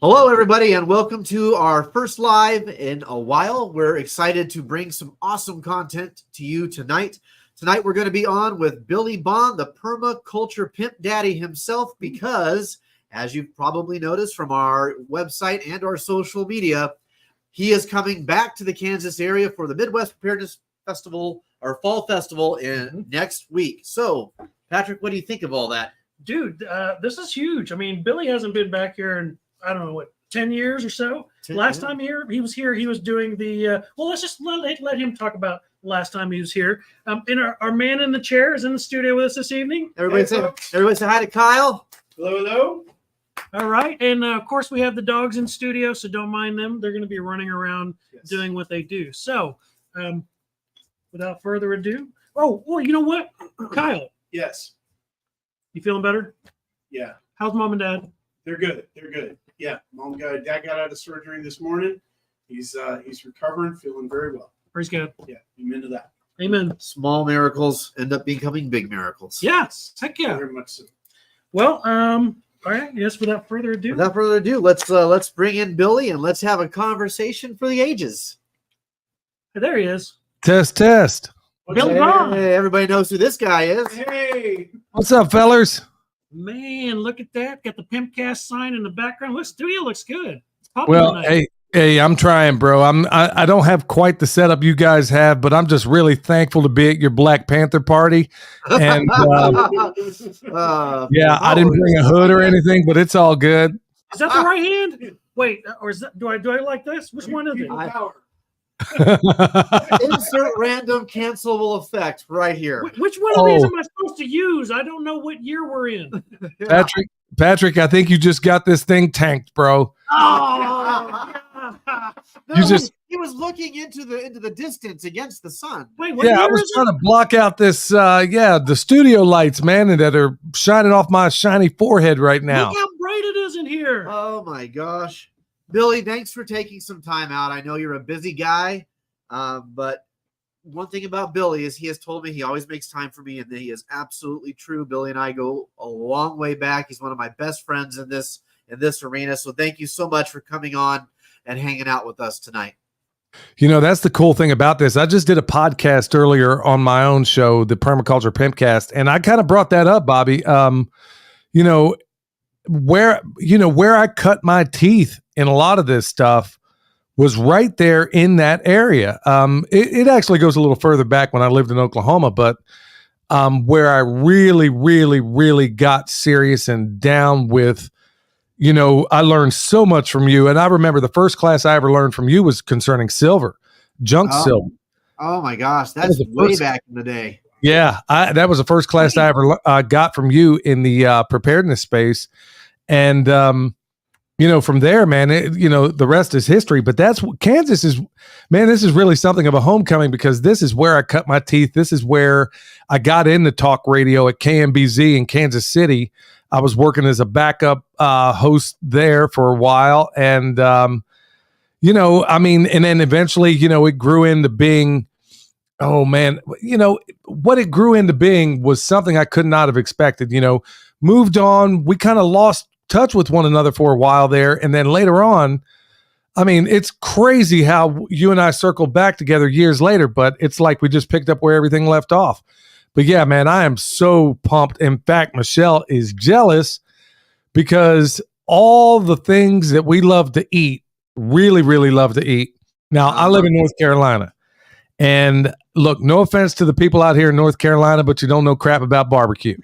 Hello, everybody, and welcome to our first live in a while. We're excited to bring some awesome content to you tonight. Tonight, we're going to be on with Billy Bond, the Permaculture Pimp Daddy himself, because, as you've probably noticed from our website and our social media, he is coming back to the Kansas area for the Midwest Preparedness Festival, or Fall Festival, in next week. So, Patrick, what do you think of all that? Dude, this is huge. I mean, Billy hasn't been back here in, I don't know, what, 10 years or so? Last time he was here, he was doing the, well, let's just let him talk about last time he was here. And our man in the chair is in the studio with us this evening. Everybody say hi to Kyle. Hello, hello. All right. And, of course, we have the dogs in studio, so don't mind them. They're going to be running around doing what they do. So, without further ado. Oh, well, you know what? Kyle. Yes. You feeling better? Yeah. How's mom and dad? They're good. They're good. Yeah. Dad got out of surgery this morning. He's recovering, feeling very well. Praise God. Yeah. Amen to that. Amen. Small miracles end up becoming big miracles. Yes. Heck yeah. Very much so. Well, all right. Yes. Without further ado, let's bring in Billy and let's have a conversation for the ages. There he is. Test. Billy Bond. Hey, everybody knows who this guy is. Hey. What's up, fellers? Man, look at that. Got the PIMPcast sign in the background. Look, studio looks good. Well, hey, I'm trying, bro. I don't have quite the setup you guys have, but I'm just really thankful to be at your Black Panther party. And yeah, I didn't bring a hood or anything, but it's all good. Is that the right hand? Wait, or is that do I like this? Which one is it? Insert random cancelable effect right here. Which one of these am I supposed to use? I don't know what year we're in. Patrick, I think you just got this thing tanked, bro. Oh, no, he was looking into the distance against the sun. Wait, what yeah, I was trying to block out this the studio lights, man, that are shining off my shiny forehead right now. Look how bright it is in here. Oh my gosh. Billy, thanks for taking some time out. I know you're a busy guy, but one thing about Billy is he has told me he always makes time for me, and he is absolutely true. Billy and I go a long way back. He's one of my best friends in this arena. So thank you so much for coming on and hanging out with us tonight. You know, that's the cool thing about this. I just did a podcast earlier on my own show, the Permaculture PIMPcast, and I kind of brought that up, Bobby. Where I cut my teeth in a lot of this stuff was right there in that area. It actually goes a little further back when I lived in Oklahoma, but where I really, really, really got serious and down with, I learned so much from you. And I remember the first class I ever learned from you was concerning silver, junk silver. Oh my gosh, that's way back in the day. Yeah, that was the first class I ever got from you in the preparedness space. And, from there, man, the rest is history. But that's what Kansas is, man, this is really something of a homecoming because this is where I cut my teeth. This is where I got into talk radio at KMBZ in Kansas City. I was working as a backup host there for a while. And, and then eventually, it grew into being, oh man, what it grew into being was something I could not have expected, moved on. We kind of lost touch with one another for a while there. And then later on, I mean, it's crazy how you and I circled back together years later, but it's like we just picked up where everything left off. But yeah, man, I am so pumped. In fact, Michelle is jealous because all the things that we love to eat, really, really love to eat. Now, I live in North Carolina. And look, no offense to the people out here in North Carolina, but you don't know crap about barbecue.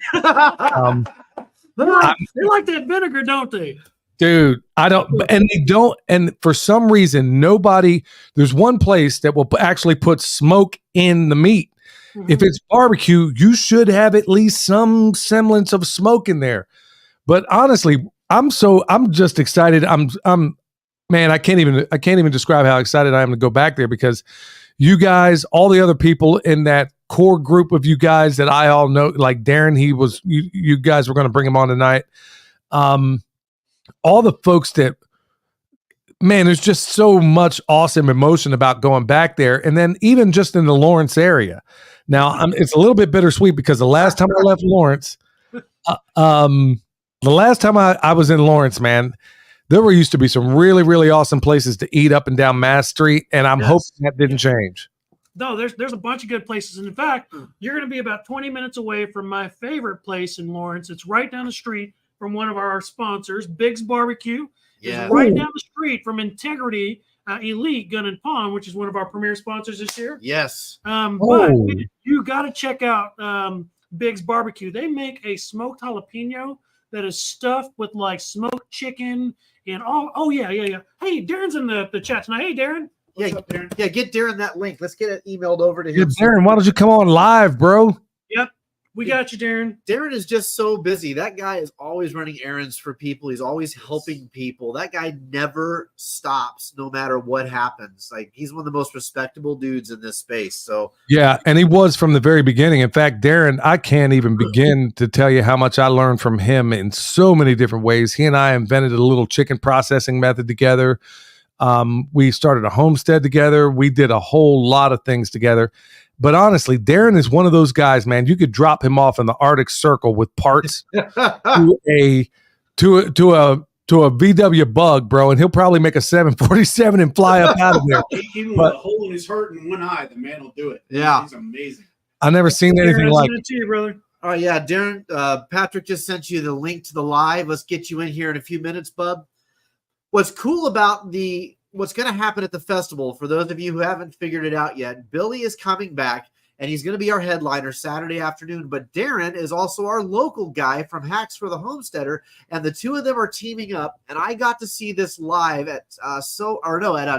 They like that vinegar, don't they? Dude, I don't, and they don't, and for some reason, there's one place that will actually put smoke in the meat. Mm-hmm. If it's barbecue, you should have at least some semblance of smoke in there. But honestly, I'm just excited. Man, I can't even describe how excited I am to go back there because you guys, all the other people in that core group of you guys that I all know, like Darren, you guys were going to bring him on tonight. All the folks that, man, there's just so much awesome emotion about going back there. And then even just in the Lawrence area. Now, it's a little bit bittersweet because the last time I left Lawrence, the last time I was in Lawrence, man, there were used to be some really, really awesome places to eat up and down Mass Street, and I'm Yes. hoping that didn't change. No, there's a bunch of good places. And in fact, you're going to be about 20 minutes away from my favorite place in Lawrence. It's right down the street from one of our sponsors, Big's Barbecue. Yeah. It's right down the street from Integrity Elite Gun and Pawn, which is one of our premier sponsors this year. Yes. But you got to check out Big's Barbecue. They make a smoked jalapeno that is stuffed with like smoked chicken and all. Oh yeah. Hey, Darren's in the chat tonight. Hey, Darren. What's up, Darren? Yeah, get Darren that link. Let's get it emailed over to Yeah, him. Darren, why don't you come on live, bro? Yep, we got you, Darren. Darren is just so busy. That guy is always running errands for people. He's always helping people. That guy never stops, no matter what happens. Like, he's one of the most respectable dudes in this space. So Yeah, and he was from the very beginning. In fact, Darren, I can't even begin to tell you how much I learned from him in so many different ways. He and I invented a little chicken processing method together. We started a homestead together. We did a whole lot of things together. But honestly, Darren is one of those guys, man. You could drop him off in the Arctic Circle with parts to a VW Bug, bro, and he'll probably make a 747 and fly up out of there. Even with a hole in his heart and one eye, the man will do it. Yeah. He's amazing. I never seen anything Darren, like send it to you, brother. all right, yeah, Darren, Patrick just sent you the link to the live. Let's get you in here in a few minutes, bub. What's cool about what's going to happen at the festival, for those of you who haven't figured it out yet, Billy is coming back, and he's going to be our headliner Saturday afternoon. But Darren is also our local guy from Hacks for the Homesteader, and the two of them are teaming up. And I got to see this live at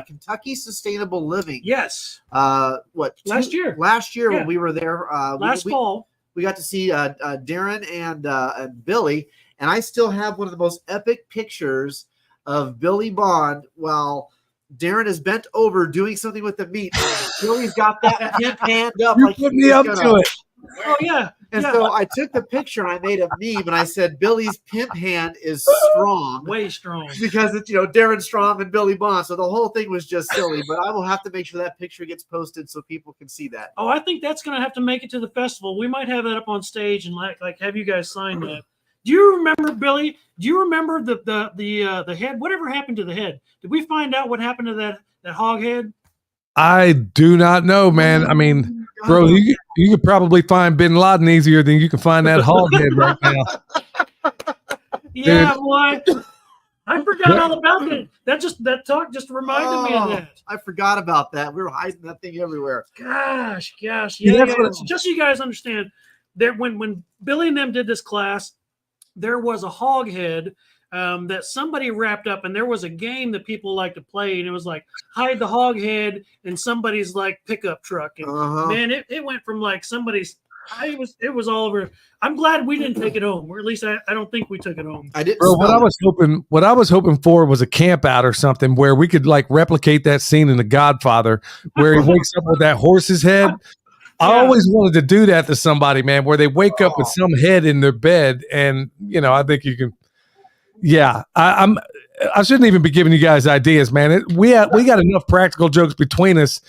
Kentucky Sustainable Living. Yes. Last year Yeah. when we were there. Fall. We got to see Darren and Billy, and I still have one of the most epic pictures of Billy Bond while Darren is bent over doing something with the meat. Billy's got that pimp hand up. You like put he me was up gonna- to it. Oh yeah. And Yeah. so I took the picture and I made a meme and I said, Billy's pimp hand is strong. Way strong. Because it's, Darren Strong and Billy Bond. So the whole thing was just silly, but I will have to make sure that picture gets posted so people can see that. Oh, I think that's going to have to make it to the festival. We might have that up on stage and like have you guys sign that. Do you remember, Billy? Do you remember the head? Whatever happened to the head? Did we find out what happened to that hog head? I do not know, man. I mean, bro, you could probably find Bin Laden easier than you can find that hog head right now. Yeah, boy. I forgot all about that. That talk just reminded me of that. I forgot about that. We were hiding that thing everywhere. Gosh. Yeah, Yeah. that's what Just so you guys understand, that when Billy and them did this class, there was a hog head that somebody wrapped up, and there was a game that people like to play, and it was like hide the hog head in somebody's like pickup truck. And man, it went from like somebody's. It was all over. I'm glad we didn't take it home, or at least I don't think we took it home. I didn't. Bro, what smell I was hoping for was a camp out or something where we could like replicate that scene in The Godfather where he wakes up with that horse's head. I always wanted to do that to somebody, man, where they wake up with some head in their bed, and I think you can. Yeah, I shouldn't even be giving you guys ideas, man. We got enough practical jokes between us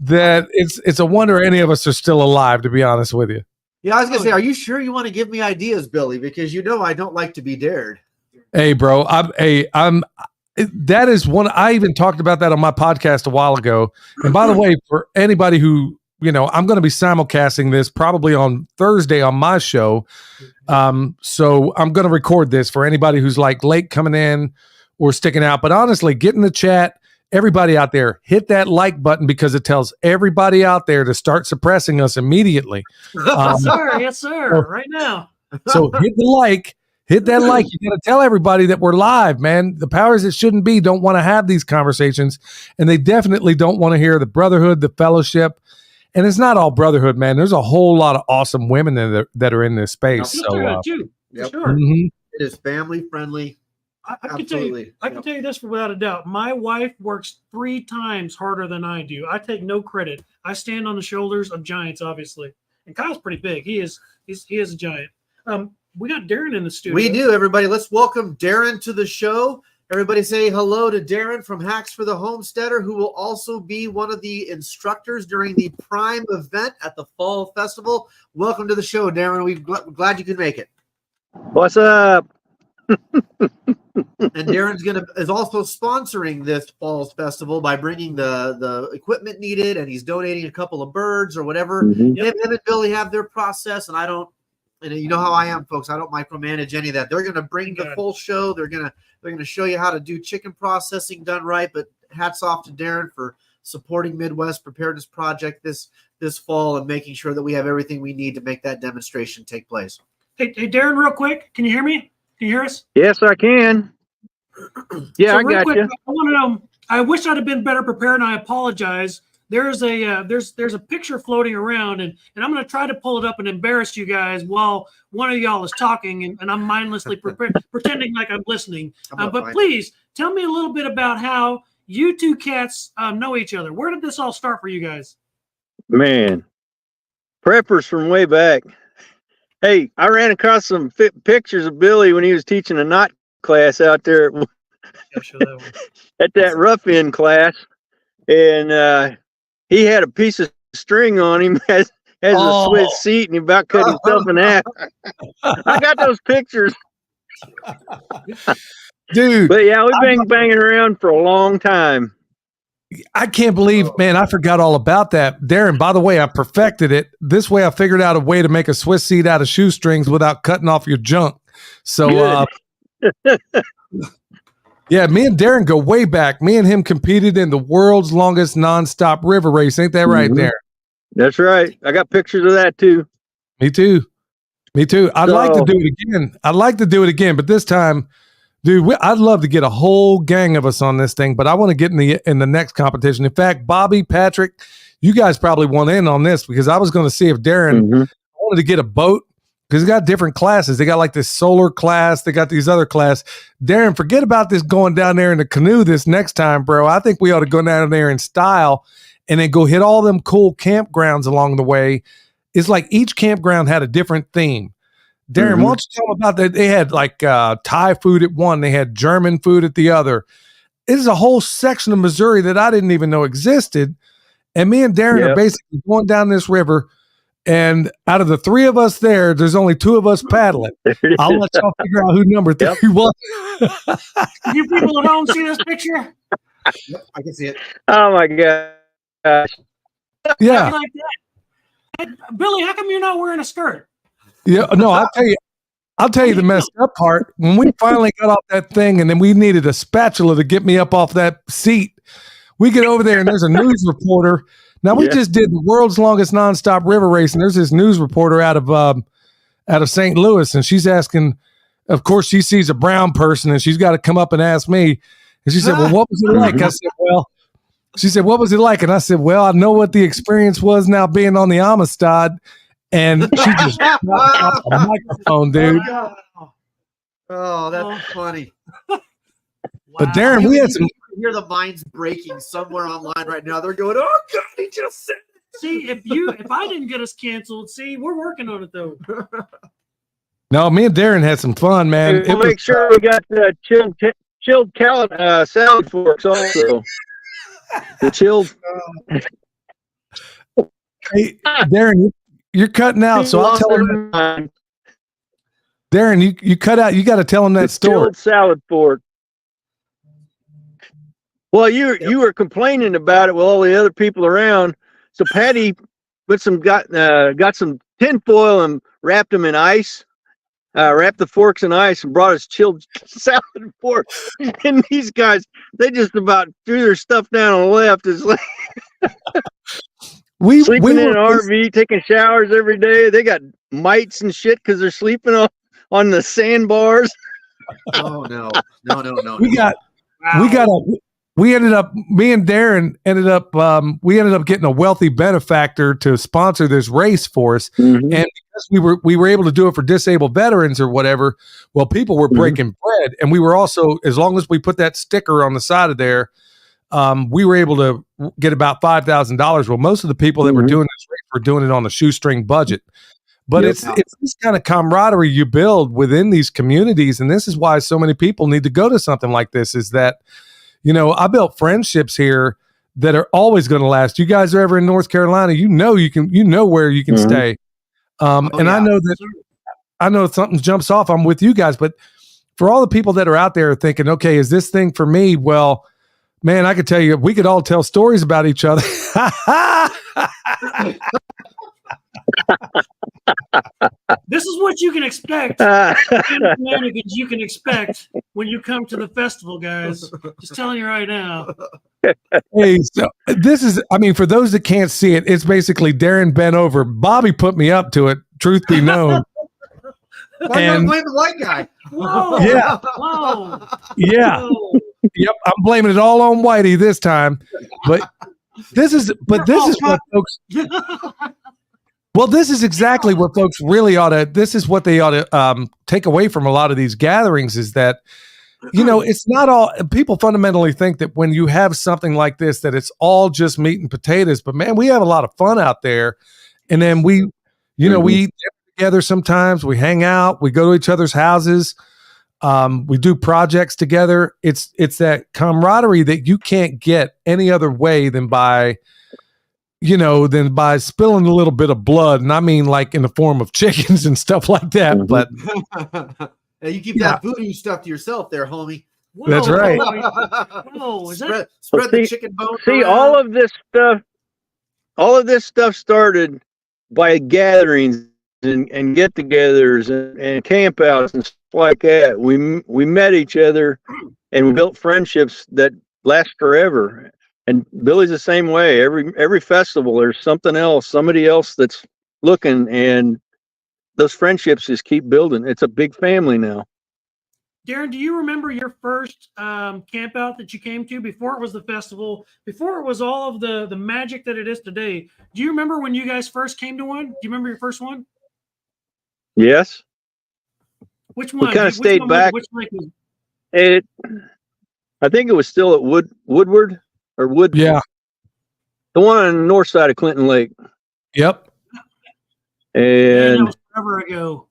that it's a wonder any of us are still alive, to be honest with you. Yeah, I was gonna say, are you sure you want to give me ideas, Billy? Because I don't like to be dared. Hey, bro, that is one. I even talked about that on my podcast a while ago. And by the way, for anybody who I'm going to be simulcasting this probably on Thursday on my show. So I'm going to record this for anybody who's like late coming in or sticking out. But honestly, get in the chat. Everybody out there, hit that like button because it tells everybody out there to start suppressing us immediately. Yes, sir. Right now. So hit that like. You got to tell everybody that we're live, man. The powers that shouldn't be don't want to have these conversations, and they definitely don't want to hear the brotherhood, the fellowship. And it's not all brotherhood, man. There's a whole lot of awesome women that are in this space. Yes, So, sir, too, for Yep. sure. mhm. It is family friendly. I can tell you. Absolutely. I can tell you this without a doubt. My wife works 3 times harder than I do. I take no credit. I stand on the shoulders of giants, obviously. And Kyle's pretty big. He is a giant. We got Darren in the studio. We do, everybody. Let's welcome Darren to the show. Everybody say hello to Darren from Hacks for the Homesteader, who will also be one of the instructors during the Prime event at the Fall Festival. Welcome to the show, Darren. We're glad you could make it. What's up? And And Darren's is also sponsoring this fall's festival by bringing the equipment needed, and he's donating a couple of birds or whatever. Mhm. Him and Billy have their process, and and you know how I am, folks. I don't micromanage any of that. They're going to bring the full show. They're going to show you how to do chicken processing done right. But hats off to Darren for supporting Midwest Preparedness Project this fall and making sure that we have everything we need to make that demonstration take place. Hey, Darren, real quick, can you hear me? Can you hear us? Yes, I can. Yeah, So I real got quick, you. I want to know. I wish I'd have been better prepared, and I apologize. There's a picture floating around, and I'm going to try to pull it up and embarrass you guys while one of y'all is talking, and I'm mindlessly pretending like I'm listening. But please tell me a little bit about how you two cats know each other. Where did this all start for you guys? Man, preppers from way back. Hey, I ran across some pictures of Billy when he was teaching a knot class out there at that rough end class, and he had a piece of string on him, has a Swiss seat, and he about cut himself in half. I got those pictures, Dude. But yeah, we've been banging around for a long time. I can't believe, man, I forgot all about that. Darren, by the way, I perfected it. This way I figured out a way to make a Swiss seat out of shoestrings without cutting off your junk. So, yeah, me and Darren go way back. Me and him competed in the world's longest nonstop river race. Ain't that right, Darren? That's right. I got pictures of that too. Me too. I'd like to do it again. But this time, dude, I'd love to get a whole gang of us on this thing, but I want to get in the next competition. In fact, Bobby, Patrick, you guys probably want in on this because I was going to see if Darren wanted to get a boat because he got different classes. They got like this solar class. They got these other class. Darren, forget about this going down there in the canoe this next time, bro. I think we ought to go down there in style and then go hit all them cool campgrounds along the way. It's like each campground had a different theme. Darren, why don't you tell them about that? They had like Thai food at one. They had German food at the other. It is a whole section of Missouri that I didn't even know existed. And me and Darren are basically going down this river. And out of the three of us there's only two of us paddling. I'll let y'all figure out who number three was. You people at home see this picture? Yep, I can see it. Oh my gosh. Yeah. Like that. Hey, Billy, how come you're not wearing a skirt? Yeah, no, I'll tell you the messed up part. When we finally got off that thing and then we needed a spatula to get me up off that seat, we get over there and there's a news reporter. Now we just did the world's longest nonstop river race, and there's this news reporter out of St. Louis, and she's asking, of course, she sees a brown person and she's got to come up and ask me. And she said, well, what was it like? I said, she said, what was it like? And I said, well, I know what the experience was now being on the Amistad. And she just dropped off the microphone, dude. Oh, that's funny. But Darren, we had some. You can hear the minds breaking somewhere online right now. They're going, "Oh God, he just said." See, if I didn't get us canceled, see, we're working on it though. No, me and Darren had some fun, man. We'll make sure we got chilled salad forks also. The chilled. Hey, Darren, you're cutting out, so I'll tell him. Darren, you cut out. You got to tell him that story. Chilled salad fork. Well, you were complaining about it with all the other people around. So Patty got some tinfoil and wrapped them in ice. Wrapped the forks in ice and brought us chilled salad forks. And these guys, they just about threw their stuff down on the left. It's like sleeping in an RV, taking showers every day. They got mites and shit because they're sleeping on the sandbars. Oh no. Me and Darren ended up getting a wealthy benefactor to sponsor this race for us. And because we were able to do it for disabled veterans or whatever, well, people were breaking bread. And we were also, as long as we put that sticker on the side of there, we were able to get about $5,000. Well, most of the people that were doing this race were doing it on a shoestring budget. But it's this kind of camaraderie you build within these communities. And this is why so many people need to go to something like this, is that, you know, I built friendships here that are always going to last. You guys are ever in North Carolina, you know where you can stay. I know that I know if something jumps off, I'm with you guys, but for all the people that are out there thinking, okay, is this thing for me? Well, man, I could tell you, we could all tell stories about each other. This is what you can expect. Shenanigans you can expect when you come to the festival, guys. Just telling you right now. Hey, so this is, I mean, for those that can't see it, it's basically Darren bent over. Bobby put me up to it, truth be known. Why not blame the white guy? Whoa. Yeah. Whoa. Yeah. Whoa. Yep. I'm blaming it all on Whitey this time. But this is what folks, well, this is exactly what folks really this is what they ought to take away from a lot of these gatherings is that, you know, it's not all, people fundamentally think that when you have something like this, that it's all just meat and potatoes, but man, we have a lot of fun out there. And then we, you know, we eat together sometimes, we hang out, we go to each other's houses, we do projects together. It's that camaraderie that you can't get any other way than by spilling a little bit of blood. And I mean, like in the form of chickens and stuff like that. But you keep that voodoo stuff to yourself there, homie. Whoa. That's right. Whoa, Spread Well, the chicken bone. See, around. all of this stuff started by gatherings and get-togethers and campouts and stuff like that. We met each other and we built friendships that last forever. And Billy's the same way. Every festival, there's something else, somebody else that's looking, and those friendships just keep building. It's a big family now. Darren, do you remember your first camp out that you came to before it was the festival, before it was all of the magic that it is today? Do you remember when you guys first came to one? Do you remember your first one? Yes. Which one? We kind of stayed back. Which lake was I think it was still at Woodward or Wood. yeah. The one on the north side of Clinton Lake. Yep. that And was forever ago.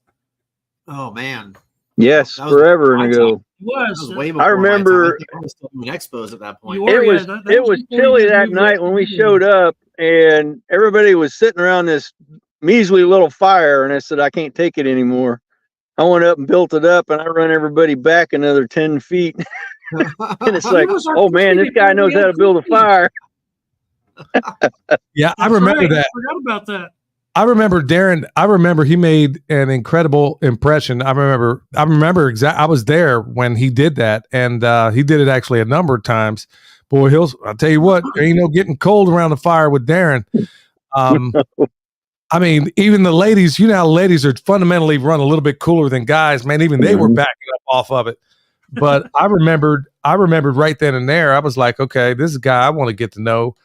Oh man, yes, That was forever my ago. It was. that was way I before my time. remember- I think I was still doing expos at that point. You were, It yeah, was that it was before chilly you that moved night up when we to- showed up, and everybody was sitting around this measly little fire, and I said, I can't take it anymore. I went up and built it up, and I run everybody back another 10 feet. And it's like, was our oh man, this guy knows how to build a fire. Yeah. I That's remember right. that. I forgot about that. I remember Darren. I remember he made an incredible impression. I remember exactly. I was there when he did that, and he did it actually a number of times. Boy, I'll tell you what, there ain't no getting cold around the fire with Darren. I mean, even the ladies, you know how ladies are fundamentally run a little bit cooler than guys, man. Even they were backing up off of it. But I remembered right then and there, I was like, okay, this is a guy I want to get to know.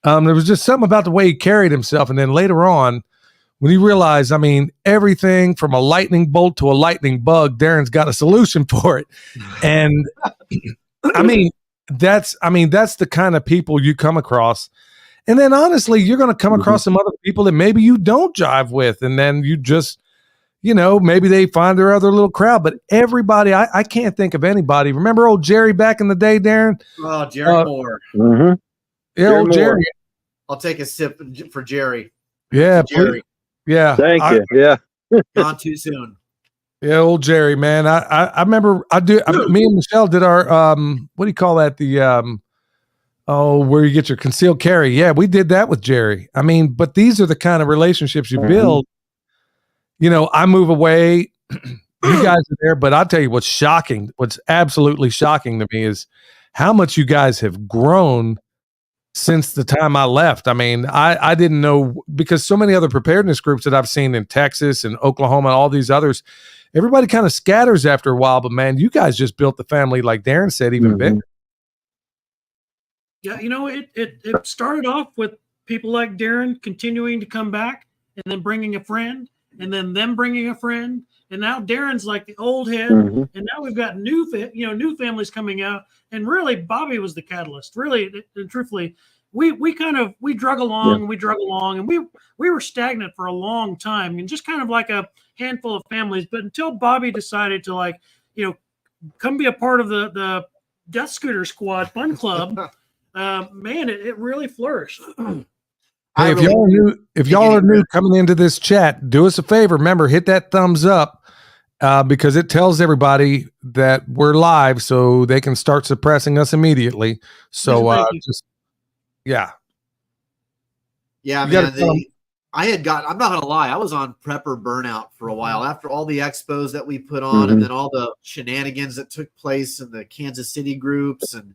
There was just something about the way he carried himself. And then later on, when you realize, I mean, everything from a lightning bolt to a lightning bug, Darren's got a solution for it. And that's the kind of people you come across. And then honestly, you're going to come across some other people that maybe you don't jive with. And then you just, you know, maybe they find their other little crowd. But everybody, I can't think of anybody. Remember old Jerry back in the day, Darren? Oh, Jerry Moore. Mm-hmm. Yeah, Jerry old Moore. Jerry. I'll take a sip for Jerry. Yeah, Jerry. yeah. Thank you. Yeah. Gone too soon. Yeah, old Jerry, man. I remember me and Michelle did our what do you call that? The where you get your concealed carry. Yeah, we did that with Jerry. I mean, but these are the kind of relationships you build. You know, I move away, you guys are there, but I'll tell you what's absolutely shocking to me is how much you guys have grown since the time I left. I mean, I didn't know, because so many other preparedness groups that I've seen in Texas and Oklahoma and all these others, everybody kind of scatters after a while, but man, you guys just built the family, like Darren said, even bigger. Yeah, you know, it started off with people like Darren continuing to come back and then bringing a friend and then them bringing a friend. And now Darren's like the old head. And now we've got new families coming out. And really, Bobby was the catalyst. Really, and truthfully, we drug along and we were stagnant for a long time and just kind of like a handful of families. But until Bobby decided to come be a part of the Death Scooter Squad Fun Club, man, it really flourished. Hey, if y'all are new coming into this chat, do us a favor. Remember, hit that thumbs up because it tells everybody that we're live, so they can start suppressing us immediately. So yeah. Yeah, You man. gotta I'm not gonna lie, I was on prepper burnout for a while after all the expos that we put on, and then all the shenanigans that took place in the Kansas City groups. And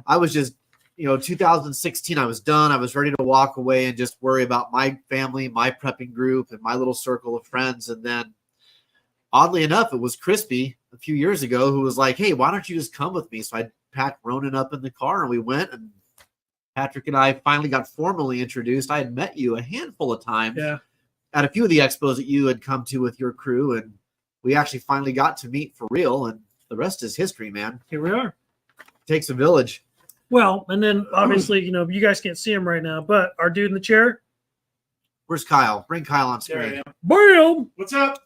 I was just, 2016, I was done. I was ready to walk away and just worry about my family, my prepping group, and my little circle of friends. And then, oddly enough, it was Crispy a few years ago who was like, "Hey, why don't you just come with me?" So I packed Ronan up in the car and we went, and Patrick and I finally got formally introduced. I had met you a handful of times at a few of the expos that you had come to with your crew, and we actually finally got to meet for real, and the rest is history, man. Here we are. It takes a village. Well, and then obviously, you guys can't see him right now, but our dude in the chair. Where's Kyle? Bring Kyle on screen. Boom! What's up?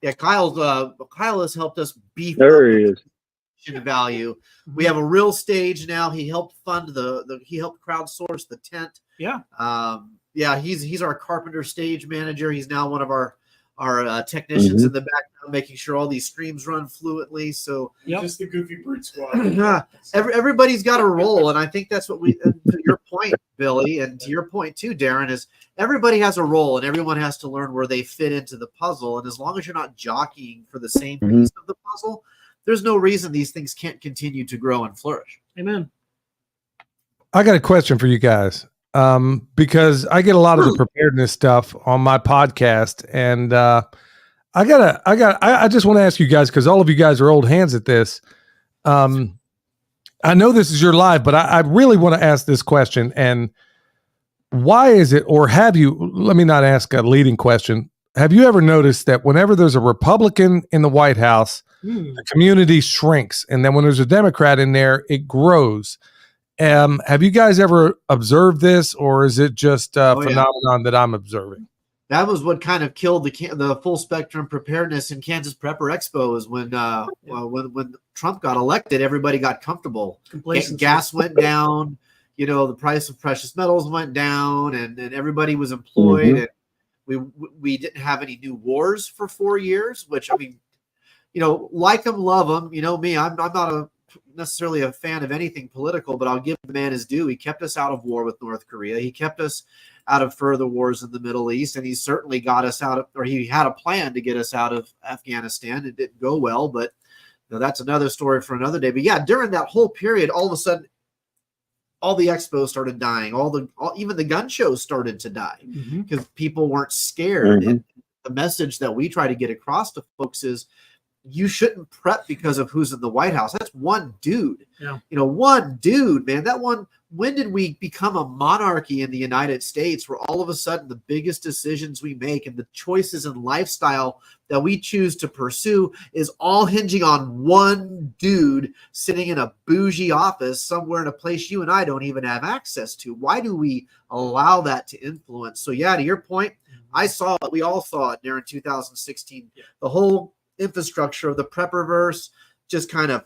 Yeah, Kyle has helped us beef There he is. Value. We have a real stage now. He helped fund he helped crowdsource the tent. He's our carpenter stage manager. He's now one of our technicians in the background, making sure all these streams run fluently. So just the Goofy Brute Squad. Everybody's got a role, and I think that's what to your point, Billy, and to your point too, Darren, is everybody has a role, and everyone has to learn where they fit into the puzzle. And as long as you're not jockeying for the same piece of the puzzle, there's no reason these things can't continue to grow and flourish. Amen. I got a question for you guys, because I get a lot of the preparedness stuff on my podcast, and I just want to ask you guys, because all of you guys are old hands at this. I know this is your live, but I really want to ask this question. And why is it, or have you? Let me not ask a leading question. Have you ever noticed that whenever there's a Republican in the White House, the community shrinks, and then when there's a Democrat in there, it grows? Have you guys ever observed this, or is it just a phenomenon that I'm observing? That was what kind of killed the full spectrum preparedness in Kansas Prepper Expo, is when Trump got elected, everybody got comfortable. Gas went down, the price of precious metals went down, and everybody was employed, and we didn't have any new wars for 4 years, which, I mean, like them, love them. Me, I'm not necessarily a fan of anything political, but I'll give the man his due. He kept us out of war with North Korea. He kept us out of further wars in the Middle East, and he certainly got us out of, or he had a plan to get us out of Afghanistan. It didn't go well, but that's another story for another day. But yeah, during that whole period, all of a sudden, all the expos started dying. Even the gun shows started to die because people weren't scared. And the message that we try to get across to folks is, you shouldn't prep because of who's in the White House. That's one dude. One dude, man. When did we become a monarchy in the United States, where all of a sudden the biggest decisions we make and the choices and lifestyle that we choose to pursue is all hinging on one dude sitting in a bougie office somewhere in a place you and I don't even have access to? Why do we allow that to influence? So yeah, to your point, I saw it. We all saw it during 2016. The whole infrastructure of the prepperverse just kind of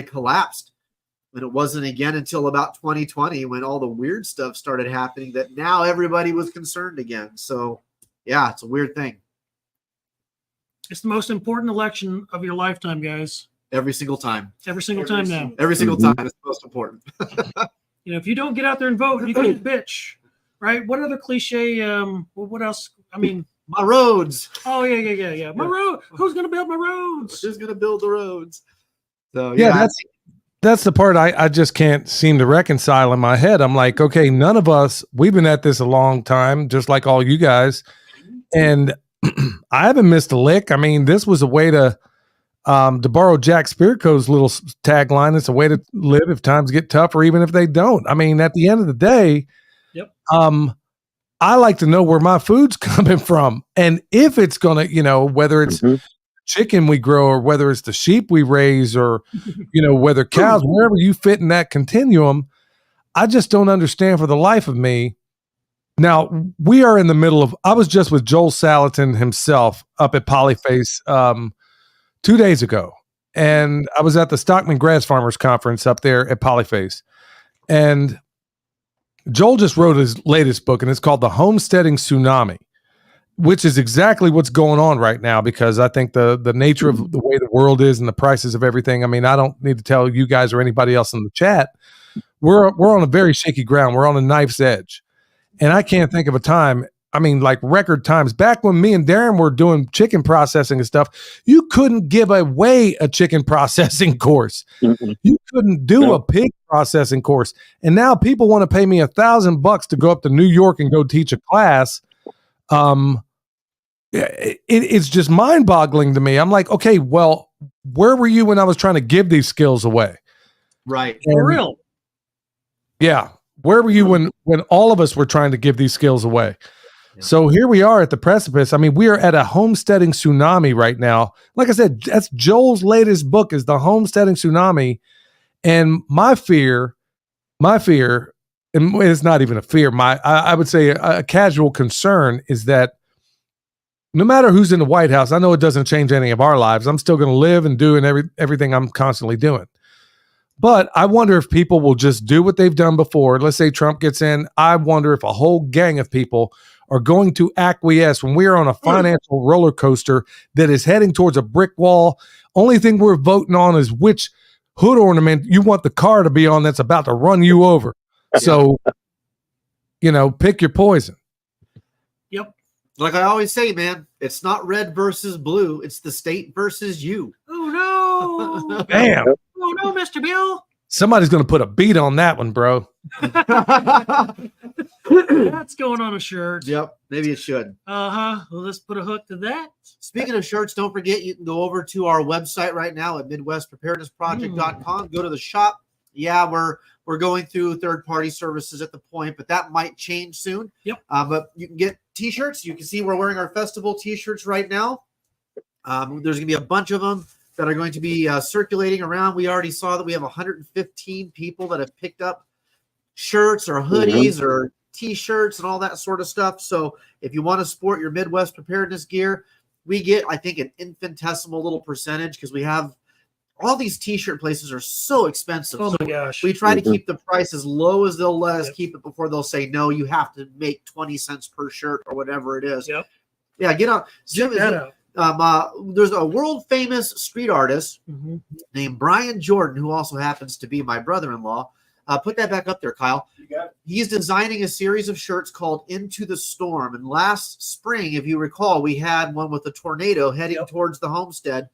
collapsed. And it wasn't again until about 2020 when all the weird stuff started happening that now everybody was concerned again. So yeah, it's a weird thing. It's the most important election of your lifetime, guys. Every single time. Every single time now. Every single time it's the most important. If you don't get out there and vote, you can bitch, right? What other cliche? What else? I mean, my roads. Oh yeah. My road. Who's gonna build my roads? Who's gonna build the roads? So yeah, that's the part I just can't seem to reconcile in my head. I'm like, okay, none of us, we've been at this a long time, just like all you guys, and I haven't missed a lick. I mean, this was a way to borrow Jack Spirko's little tagline. It's a way to live if times get tough, or even if they don't. I mean, at the end of the day, I like to know where my food's coming from, and if it's gonna, whether it's chicken we grow, or whether it's the sheep we raise, or whether cows, wherever you fit in that continuum. I just don't understand for the life of me. Now, we are in the middle of, I was just with Joel Salatin himself up at Polyface 2 days ago, and I was at the Stockman Grass Farmers Conference up there at Polyface, and Joel just wrote his latest book, and it's called The Homesteading Tsunami. which is exactly what's going on right now, because I think the nature of the way the world is and the prices of everything. I mean, I don't need to tell you guys or anybody else in the chat. We're on a very shaky ground. We're on a knife's edge. And I can't think of a time, I mean, like record times. Back when me and Darren were doing chicken processing and stuff, you couldn't give away a chicken processing course. You couldn't do a pig processing course. And now people want to pay me $1,000 to go up to New York and go teach a class. It's just mind-boggling to me. I'm like, okay, well, where were you when I was trying to give these skills away? Right. For real. Yeah. Where were you when all of us were trying to give these skills away? Yeah. So here we are at the precipice. I mean, we are at a homesteading tsunami right now. Like I said, that's Joel's latest book, is the homesteading tsunami. And my fear, and it's not even a fear, I would say a casual concern is that no matter who's in the White House, I know it doesn't change any of our lives. I'm still going to live and do everything I'm constantly doing. But I wonder if people will just do what they've done before. Let's say Trump gets in. I wonder if a whole gang of people are going to acquiesce when we are on a financial roller coaster that is heading towards a brick wall. Only thing we're voting on is which hood ornament you want the car to be on that's about to run you over. So, pick your poison. Yep. Like I always say, man, it's not red versus blue. It's the state versus you. Oh, no. Damn. Oh, no, Mr. Bill. Somebody's going to put a beat on that one, bro. That's going on a shirt. Yep, maybe it should. Well, let's put a hook to that. Speaking of shirts, don't forget you can go over to our website right now at MidwestPreparednessProject.com. Go to the shop. Yeah, we're going through third-party services at the point, but that might change soon. Yep. But you can get T-shirts. You can see we're wearing our festival T-shirts right now. There's going to be a bunch of them that are going to be circulating around. We already saw that we have 115 people that have picked up shirts or hoodies or T-shirts and all that sort of stuff. So if you want to sport your Midwest preparedness gear, we get, I think, an infinitesimal little percentage because we have all these T-shirt places are so expensive. Oh, so my gosh. we try to keep the price as low as they'll let us keep it before they'll say, no, you have to make 20 cents per shirt or whatever it is. Yep. Yeah, get on. Check that out. There's a world famous street artist named Brian Jordan, who also happens to be my brother-in-law. Put that back up there, Kyle. You got it. He's designing a series of shirts called Into the Storm. And last spring, if you recall, we had one with a tornado heading towards the homestead.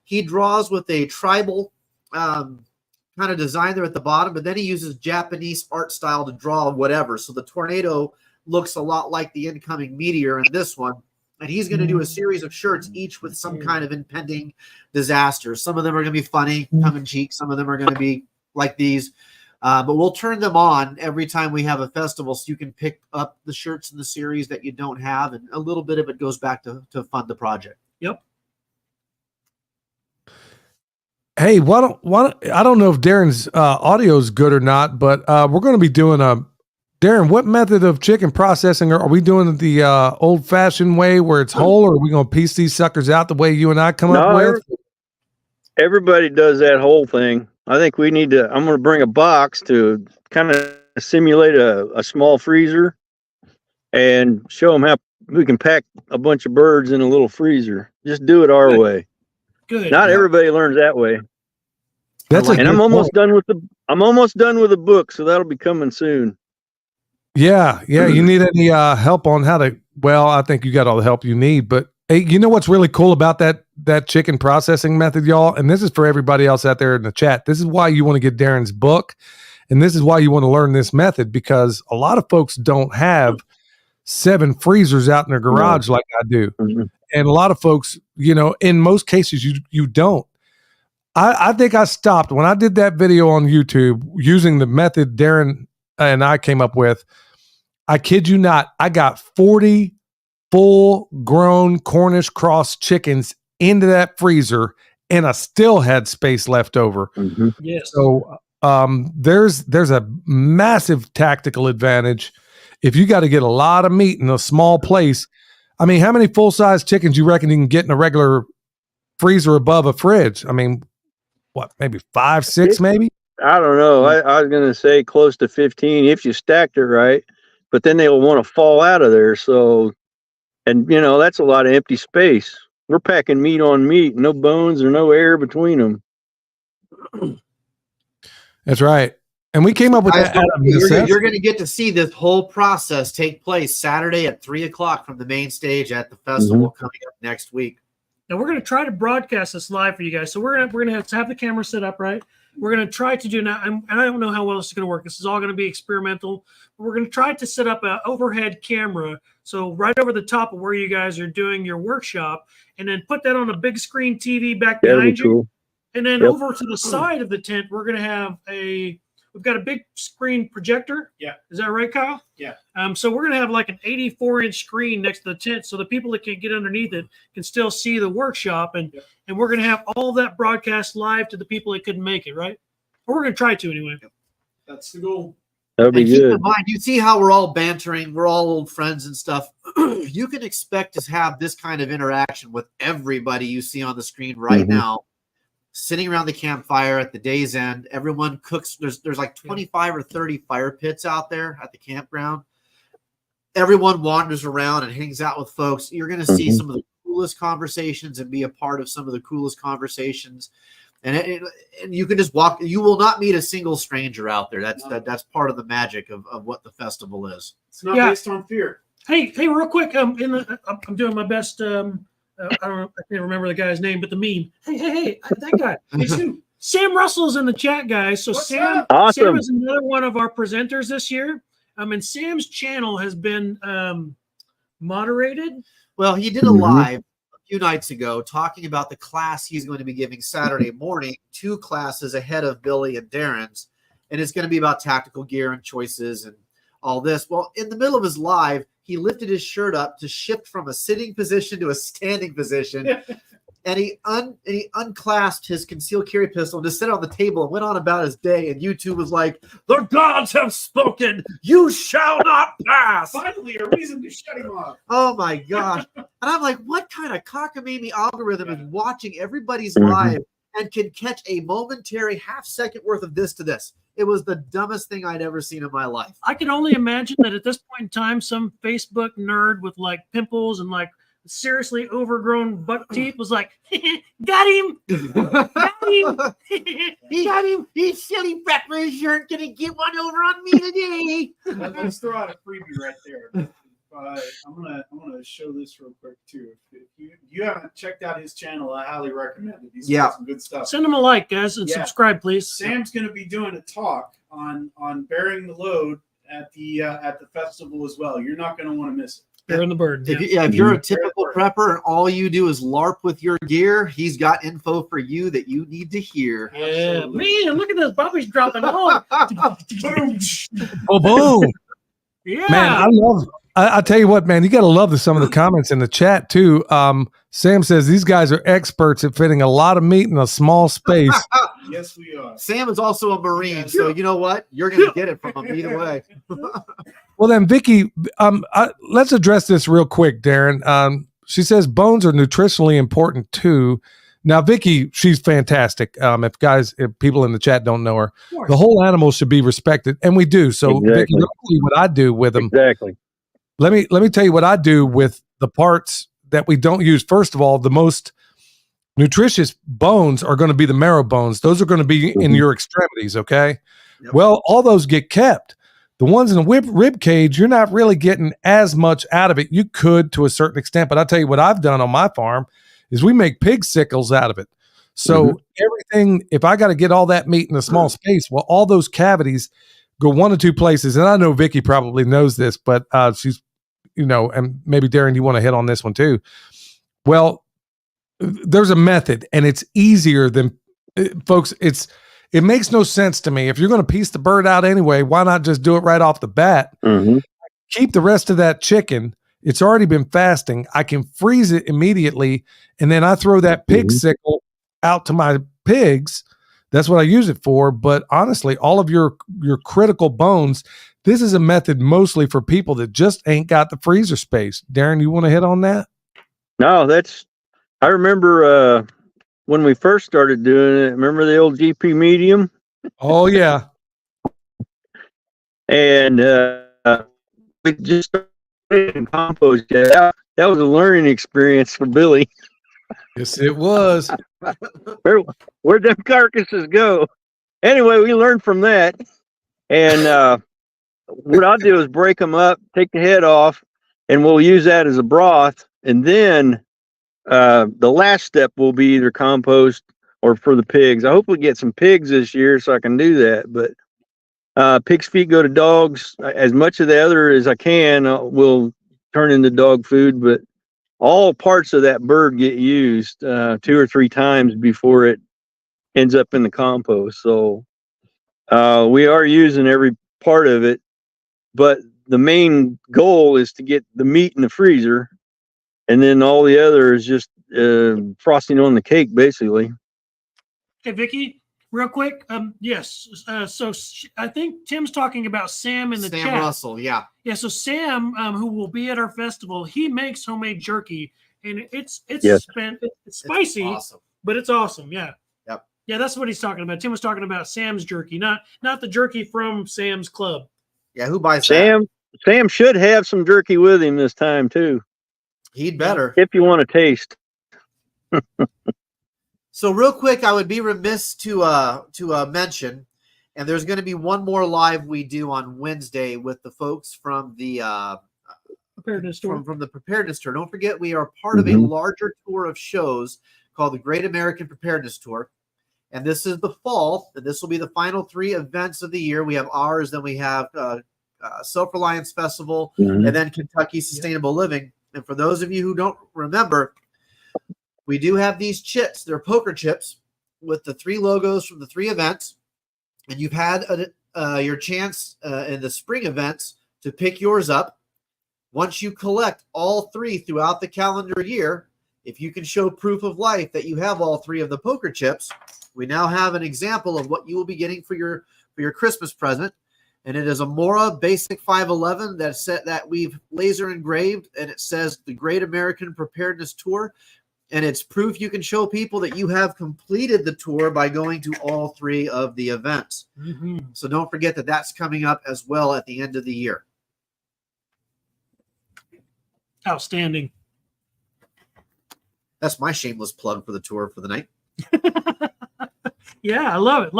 He draws with a tribal kind of design there at the bottom, but then he uses Japanese art style to draw whatever. So the tornado looks a lot like the incoming meteor in this one. And he's going to do a series of shirts, each with some kind of impending disaster. Some of them are going to be funny, tongue-in-cheek. Some of them are going to be like these. But we'll turn them on every time we have a festival so you can pick up the shirts in the series that you don't have. And a little bit of it goes back to fund the project. Yep. Hey, I don't know if Darren's audio is good or not, but we're going to be doing Darren, what method of chicken processing are we doing the old-fashioned way where it's whole, or are we going to piece these suckers out the way you and I come up with? Everybody does that whole thing. I think we need to, I'm going to bring a box to kind of simulate a small freezer and show them how we can pack a bunch of birds in a little freezer. Just do it our way. Good. Not everybody learns that way. I'm almost done with the book, so that'll be coming soon. Yeah. You need any help on how to? Well, I think you got all the help you need. But hey, you know what's really cool about that chicken processing method, y'all? And this is for everybody else out there in the chat. This is why you want to get Darren's book, and this is why you want to learn this method, because a lot of folks don't have 7 freezers out in their garage like I do, and a lot of folks, in most cases, you don't. I think I stopped when I did that video on YouTube using the method Darren and I came up with. I kid you not, I got 40 full-grown Cornish cross chickens into that freezer, and I still had space left over. Yes. So there's a massive tactical advantage if you got to get a lot of meat in a small place. I mean, how many full-size chickens you reckon you can get in a regular freezer above a fridge? I mean, what, maybe 5, 6, maybe? I don't know. I was going to say close to 15 if you stacked it right, but then they'll want to fall out of there. So And that's a lot of empty space. We're packing meat on meat, no bones or no air between them. That's right. And we came up with that. You're going to get to see this whole process take place Saturday at 3:00 from the main stage at the festival coming up next week. Now we're going to try to broadcast this live for you guys. So we're going to have the camera set up, right? We're going to try to do now, and I don't know how well this is going to work. This is all going to be experimental. But we're going to try to set up an overhead camera, so right over the top of where you guys are doing your workshop, and then put that on a big screen TV back behind you. Cool. And then over to the side of the tent, we're going to have we've got a big screen projector. Yeah. Is that right, Kyle? Yeah. So we're going to have like an 84-inch screen next to the tent, so the people that can get underneath it can still see the workshop, and we're going to have all that broadcast live to the people that couldn't make it, right? Or we're going to try to anyway. That's the goal. That'd be good. Keep in mind, you see how we're all bantering, we're all old friends and stuff. You can expect to have this kind of interaction with everybody you see on the screen right now. Sitting around the campfire at the day's end, everyone cooks. There's like 25 or 30 fire pits out there at the campground. Everyone wanders around and hangs out with folks. You're going to see some of the coolest conversations and be a part of some of the coolest conversations. And you can just walk. You will not meet a single stranger out there. That's part of the magic of what the festival is. It's not based on fear. Hey, real quick. I'm doing my best. I can't remember the guy's name, but the meme. Hey, that guy. Sam Russell's in the chat, guys. So Sam is another one of our presenters this year. And Sam's channel has been moderated. Well, he did a live a few nights ago talking about the class he's going to be giving Saturday morning, 2 classes ahead of Billy and Darren's. And it's going to be about tactical gear and choices and all this. Well, in the middle of his live, he lifted his shirt up to shift from a sitting position to a standing position. And he unclasped his concealed carry pistol and just set it on the table and went on about his day. And YouTube was like, "The gods have spoken. You shall not pass." Finally, a reason to shut him off. Oh my gosh. And I'm like, what kind of cockamamie algorithm is watching everybody's live and can catch a momentary half-second worth of this to this? It was the dumbest thing I'd ever seen in my life. I can only imagine that at this point in time, some Facebook nerd with like pimples and like seriously overgrown butt teeth was like, got him. Got him. He got him. These silly rappers, you aren't going to get one over on me today. Let's throw out a freebie right there. I'm gonna show this real quick too. If you haven't checked out his channel, I highly recommend it. He's got some good stuff. Send him a like, guys, and subscribe, please. Sam's gonna be doing a talk on bearing the load at the festival as well. You're not gonna want to miss it. Bearing the burden. If you're a typical prepper and all you do is LARP with your gear, he's got info for you that you need to hear. Yeah, absolutely. Man, look at this. Bobby's dropping off. Oh, boom. Yeah. Man, I tell you what, man, you got to love some of the comments in the chat too. Sam says these guys are experts at fitting a lot of meat in a small space. Yes, we are. Sam is also a Marine, so you know what? You're going to get it from him either way. Well, then, Vicky, let's address this real quick, Darren. She says bones are nutritionally important too. Now, Vicky, she's fantastic. If people in the chat don't know her, the whole animal should be respected, and we do. So, Vicky, let me tell you what I do with them. Exactly. Let me tell you what I do with the parts that we don't use. First of all, the most nutritious bones are going to be the marrow bones. Those are going to be in your extremities, okay? Yep. Well, all those get kept. The ones in the rib cage, you're not really getting as much out of it. You could to a certain extent, but I'll tell you what I've done on my farm is we make pig sickles out of it. So everything, if I got to get all that meat in a small space, well, all those cavities go one of two places. And I know Vicky probably knows this, but she's, and maybe Darren, you want to hit on this one too. Well, there's a method and it's easier than folks. It makes no sense to me. If you're going to piece the bird out anyway, why not just do it right off the bat? Keep the rest of that chicken. It's already been fasting. I can freeze it immediately. And then I throw that pig sickle out to my pigs. That's what I use it for. But honestly, all of your critical bones, this is a method mostly for people that just ain't got the freezer space. Darren, you want to hit on that? No, I remember when we first started doing it. Remember the old GP medium? Oh, yeah. And we just started compost it out. that was a learning experience for Billy. Yes, it was. Where'd them carcasses go? Anyway, we learned from that. And what I'll do is break them up, take the head off, and we'll use that as a broth. And then the last step will be either compost or for the pigs. I hope we get some pigs this year so I can do that. But pig's feet go to dogs. As much of the other as I can, will turn into dog food. But all parts of that bird get used 2 or 3 times before it ends up in the compost. So we are using every part of it. But the main goal is to get the meat in the freezer, and then all the other is just frosting on the cake, basically. Hey, Vicky, real quick. Yes. So I think Tim's talking about Sam in the Sam chat. Russell, yeah. Yeah. So Sam, who will be at our festival, he makes homemade jerky, and it's Yes. it's spicy, Awesome. but it's awesome. Yeah. Yep. Yeah, that's what he's talking about. Tim was talking about Sam's jerky, not the jerky from Sam's Club. Yeah, who buys that? Sam should have some jerky with him this time too, He'd better. if you want to taste. So real quick, I would be remiss to mention, and there's going to be one more live we do on Wednesday with the folks from the Preparedness tour. from the Preparedness Tour. Don't forget, we are part of a larger tour of shows called the Great American Preparedness Tour. And this is the fall, and this will be the final 3 events of the year. We have ours, then we have Self-Reliance Festival, and then Kentucky Sustainable Living. And for those of you who don't remember, we do have these chips. They're poker chips with the 3 logos from the 3 events. And you've had your chance in the spring events to pick yours up. Once you collect all 3 throughout the calendar year, if you can show proof of life that you have all 3 of the poker chips, we now have an example of what you will be getting for your Christmas present. And it is a Mora Basic 511 that we've laser engraved, and it says the Great American Preparedness Tour. And it's proof you can show people that you have completed the tour by going to all 3 of the events. So don't forget that that's coming up as well at the end of the year. Outstanding. That's my shameless plug for the tour for the night. Yeah, I love it.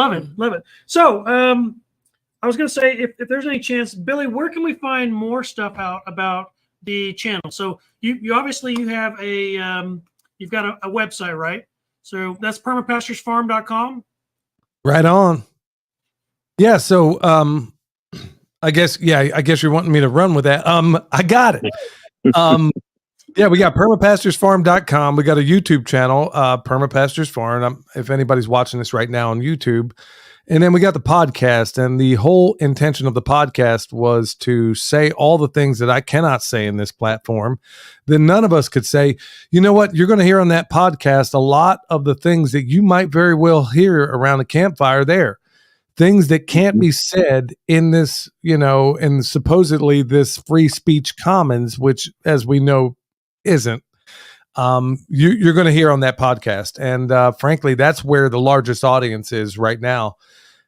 So I was going to say, if there's any chance, Billy, where can we find more stuff out about the channel? So you obviously you have you've got a website, right? So that's permapasturesfarm.com. Right on. Yeah. So I guess you're wanting me to run with that. I got it. Yeah, we got permapasturesfarm.com. We got a YouTube channel, Permapastures Farm. If anybody's watching this right now on YouTube. And then we got the podcast. And the whole intention of the podcast was to say all the things that I cannot say in this platform that none of us could say. You know what? You're going to hear on that podcast a lot of the things that you might very well hear around a campfire there. Things that can't be said in this, in supposedly this free speech commons, which, as we know, isn't. You're going to hear on that podcast. And frankly, that's where the largest audience is right now.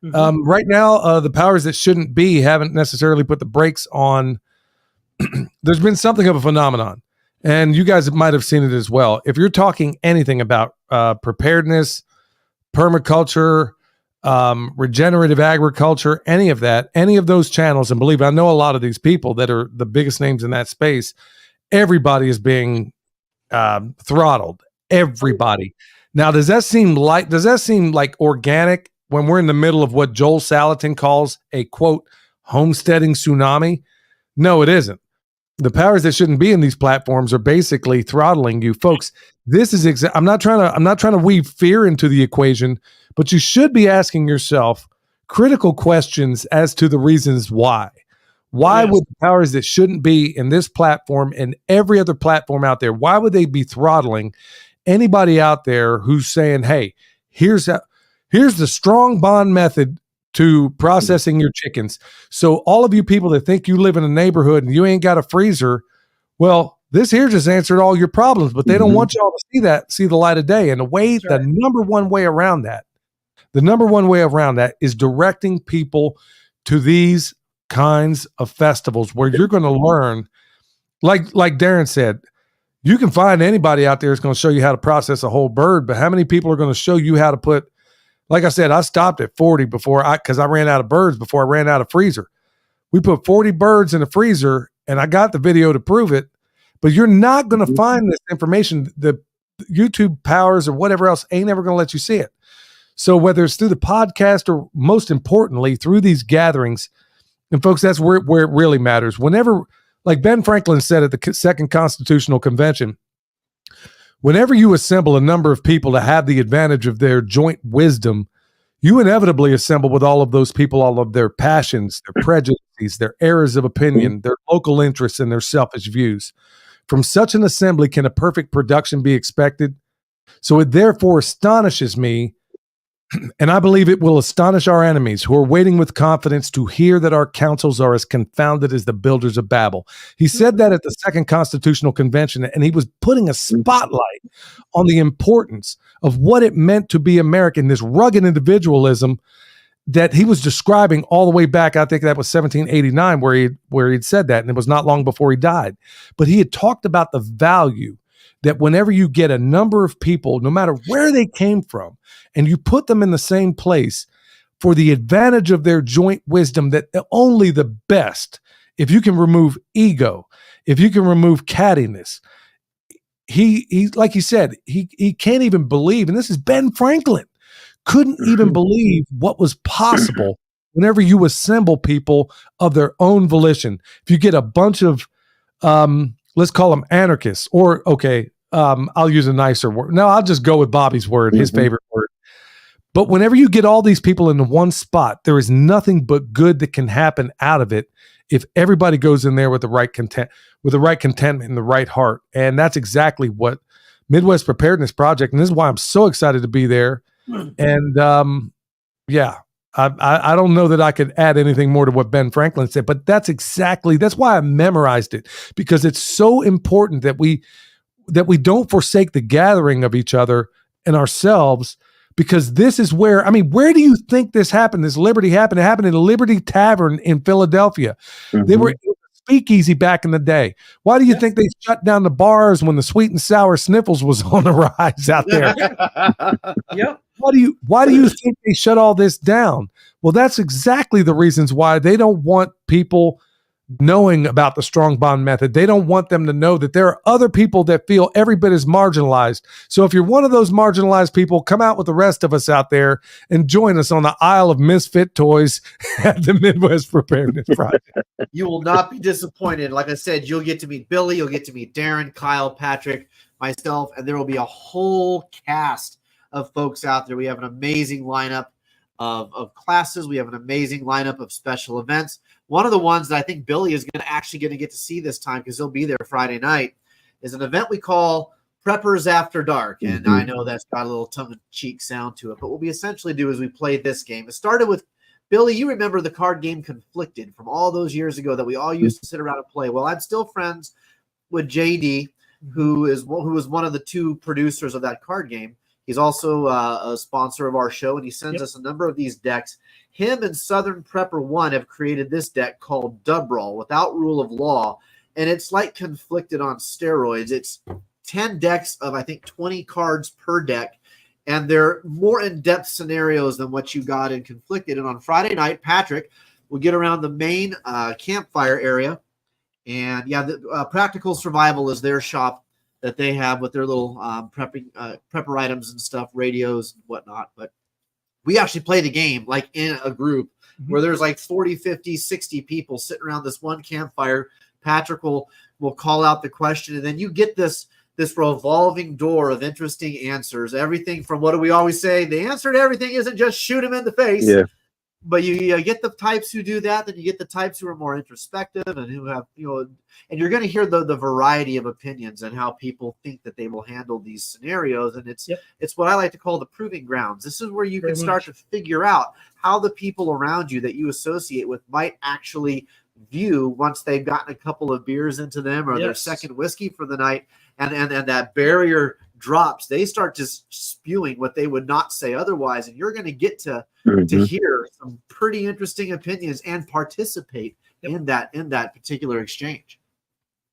Right now, the powers that shouldn't be haven't necessarily put the brakes on. There's been something of a phenomenon, and you guys might have seen it as well. If you're talking anything about preparedness, permaculture, regenerative agriculture, any of those channels, and believe me, I know a lot of these people that are the biggest names in that space. Everybody is being throttled. Everybody. Now, does that seem like organic when we're in the middle of what Joel Salatin calls a quote homesteading tsunami? No, it isn't. The powers that shouldn't be in these platforms are basically throttling you, folks. This is I'm not trying to weave fear into the equation, but you should be asking yourself critical questions as to the reasons why. Why would the powers that shouldn't be in this platform and every other platform out there, why would they be throttling anybody out there who's saying, hey, here's the strong bond method to processing your chickens. So all of you people that think you live in a neighborhood and you ain't got a freezer, well, this here just answered all your problems, but they don't want y'all to see the light of day. And the number one way around that is directing people to these kinds of festivals where you're going to learn, like Darren said, You can find anybody out there that's going to show you how to process a whole bird, but how many people are going to show you how to put, like I said, I stopped at 40 because I ran out of birds before I ran out of freezer. We put 40 birds in the freezer, and I got the video to prove it, but you're not going to find this information. The YouTube powers or whatever else ain't ever going to let you see it. So whether it's through the podcast or most importantly, through these gatherings, and folks, that's where it really matters. Whenever, like Ben Franklin said at the Second Constitutional Convention, whenever you assemble a number of people to have the advantage of their joint wisdom, you inevitably assemble with all of those people, all of their passions, their prejudices, their errors of opinion, their local interests, and their selfish views. From such an assembly can a perfect production be expected. So it therefore astonishes me, and I believe it will astonish our enemies who are waiting with confidence to hear that our counsels are as confounded as the builders of Babel. He said that at the Second Constitutional Convention, and he was putting a spotlight on the importance of what it meant to be American, this rugged individualism that he was describing all the way back. I think that was 1789 where he'd said that, and it was not long before he died. But he had talked about the value that whenever you get a number of people, no matter where they came from, and you put them in the same place for the advantage of their joint wisdom, that only the best, if you can remove ego, if you can remove cattiness, he like he said, he can't even believe, and this is Ben Franklin, couldn't even believe what was possible whenever you assemble people of their own volition. If you get a bunch of let's call them anarchists, or I'll use a nicer word. No, I'll just go with Bobby's word, his favorite word. But whenever you get all these people in one spot, there is nothing but good that can happen out of it if everybody goes in there with the right contentment and the right heart. And that's exactly what Midwest Preparedness Project, and this is why I'm so excited to be there. And I don't know that I could add anything more to what Ben Franklin said, but that's why I memorized it, because it's so important that we don't forsake the gathering of each other and ourselves, because this is where do you think this happened? This Liberty happened. It happened in the Liberty Tavern in Philadelphia. They were speakeasy back in the day. Why do you think they shut down the bars when the sweet and sour sniffles was on the rise out there? Yep. Why do you think they shut all this down? Well, that's exactly the reasons why. They don't want people knowing about the strong bond method. They don't want them to know that there are other people that feel every bit as marginalized. So if you're one of those marginalized people, come out with the rest of us out there and join us on the aisle of misfit toys at the Midwest Preparedness Project. You will not be disappointed. Like I said, you'll get to meet Billy, you'll get to meet Darren, Kyle, Patrick, myself, and there will be a whole cast of folks out there. We have an amazing lineup of classes. We have an amazing lineup of special events. One of the ones that I think Billy is going to get to see this time, because he'll be there Friday night, is an event we call Preppers After Dark. And I know that's got a little tongue-in-cheek sound to it, but what we essentially do is we play this game. It started with, Billy, you remember the card game Conflicted from all those years ago that we all used to sit around and play. Well, I'm still friends with JD, who was one of the two producers of that card game. He's also a sponsor of our show, and he sends us a number of these decks. Him and Southern Prepper One have created this deck called WROL, Without Rule of Law, and it's like Conflicted on steroids. It's 10 decks of, I think, 20 cards per deck, and they're more in-depth scenarios than what you got in Conflicted. And on Friday night, Patrick will get around the main campfire area, and the Practical Survival is their shop that they have with their little prepper items and stuff, radios and whatnot. But we actually play the game like in a group where there's like 40, 50, 60 people sitting around this one campfire. Patrick will call out the question, and then you get this revolving door of interesting answers. Everything from, what do we always say? The answer to everything isn't just shoot him in the face. Yeah. But you get the types who do that, then you get the types who are more introspective and who have, and you're going to hear the variety of opinions and how people think that they will handle these scenarios. And it's what I like to call the proving grounds. This is where you can start to figure out how the people around you that you associate with might actually view once they've gotten a couple of beers into them or their second whiskey for the night, and that barrier drops. They start just spewing what they would not say otherwise, and you're going to get to hear some pretty interesting opinions and participate in that particular exchange.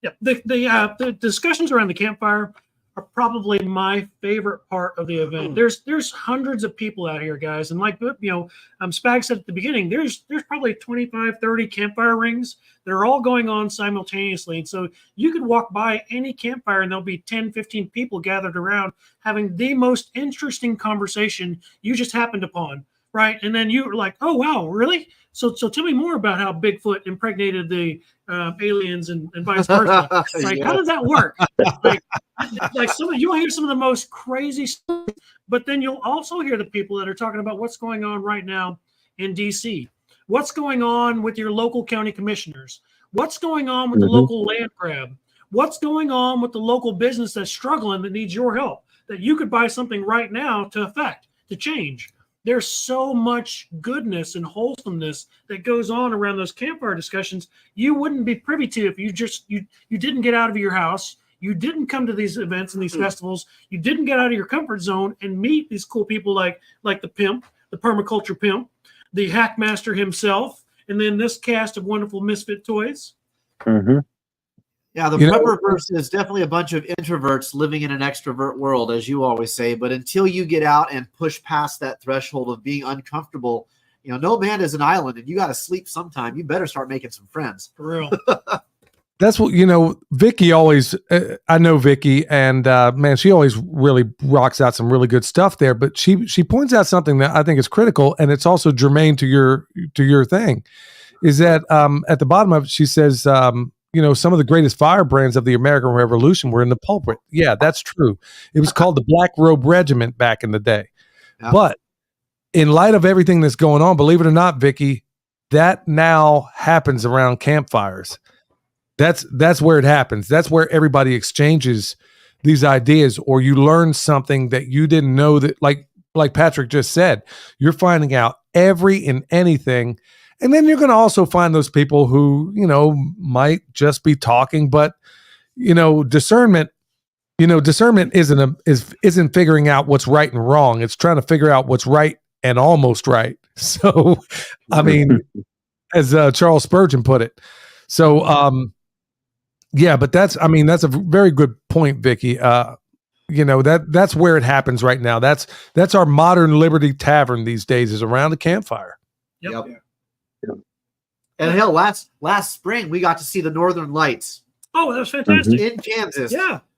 Yeah, the discussions around the campfire are probably my favorite part of the event. There's hundreds of people out here, guys, and like Spags said at the beginning, there's probably 25, 30 campfire rings that are all going on simultaneously, and so you could walk by any campfire and there'll be 10, 15 people gathered around having the most interesting conversation you just happened upon, right? And then you're like, oh wow, really? So tell me more about how Bigfoot impregnated the aliens and vice versa. Like, how does that work? Like you'll hear some of the most crazy stuff, but then you'll also hear the people that are talking about what's going on right now in DC. What's going on with your local county commissioners? What's going on with the local land grab? What's going on with the local business that's struggling that needs your help? That you could buy something right now to change. There's so much goodness and wholesomeness that goes on around those campfire discussions you wouldn't be privy to if you didn't get out of your house, you didn't come to these events and these festivals, you didn't get out of your comfort zone and meet these cool people like the Pimp, the Permaculture Pimp, the Hackmaster himself, and then this cast of wonderful misfit toys. Mm-hmm. Yeah, the prepperverse is definitely a bunch of introverts living in an extrovert world, as you always say. But until you get out and push past that threshold of being uncomfortable, no man is an island, and you got to sleep sometime. You better start making some friends. For real. That's what, Vicky always, I know Vicky, and man, she always really rocks out some really good stuff there. But she points out something that I think is critical, and it's also germane to your thing, is that at the bottom of it, she says, some of the greatest firebrands of the American Revolution were in the pulpit. Yeah, that's true. It was called the Black Robe Regiment back in the day. Yeah. But in light of everything that's going on, believe it or not, Vicky, that now happens around campfires. That's where it happens. That's where everybody exchanges these ideas, or you learn something that you didn't know, that like Patrick just said, you're finding out every and anything. And then you're going to also find those people who, might just be talking, but, discernment isn't figuring out what's right and wrong. It's trying to figure out what's right and almost right. So, I mean, as Charles Spurgeon put it. So, yeah, but that's a very good point, Vicky. That's where it happens right now. That's our modern Liberty Tavern these days, is around the campfire. Yep. And hell, last spring we got to see the Northern Lights. Oh, that was fantastic in Kansas.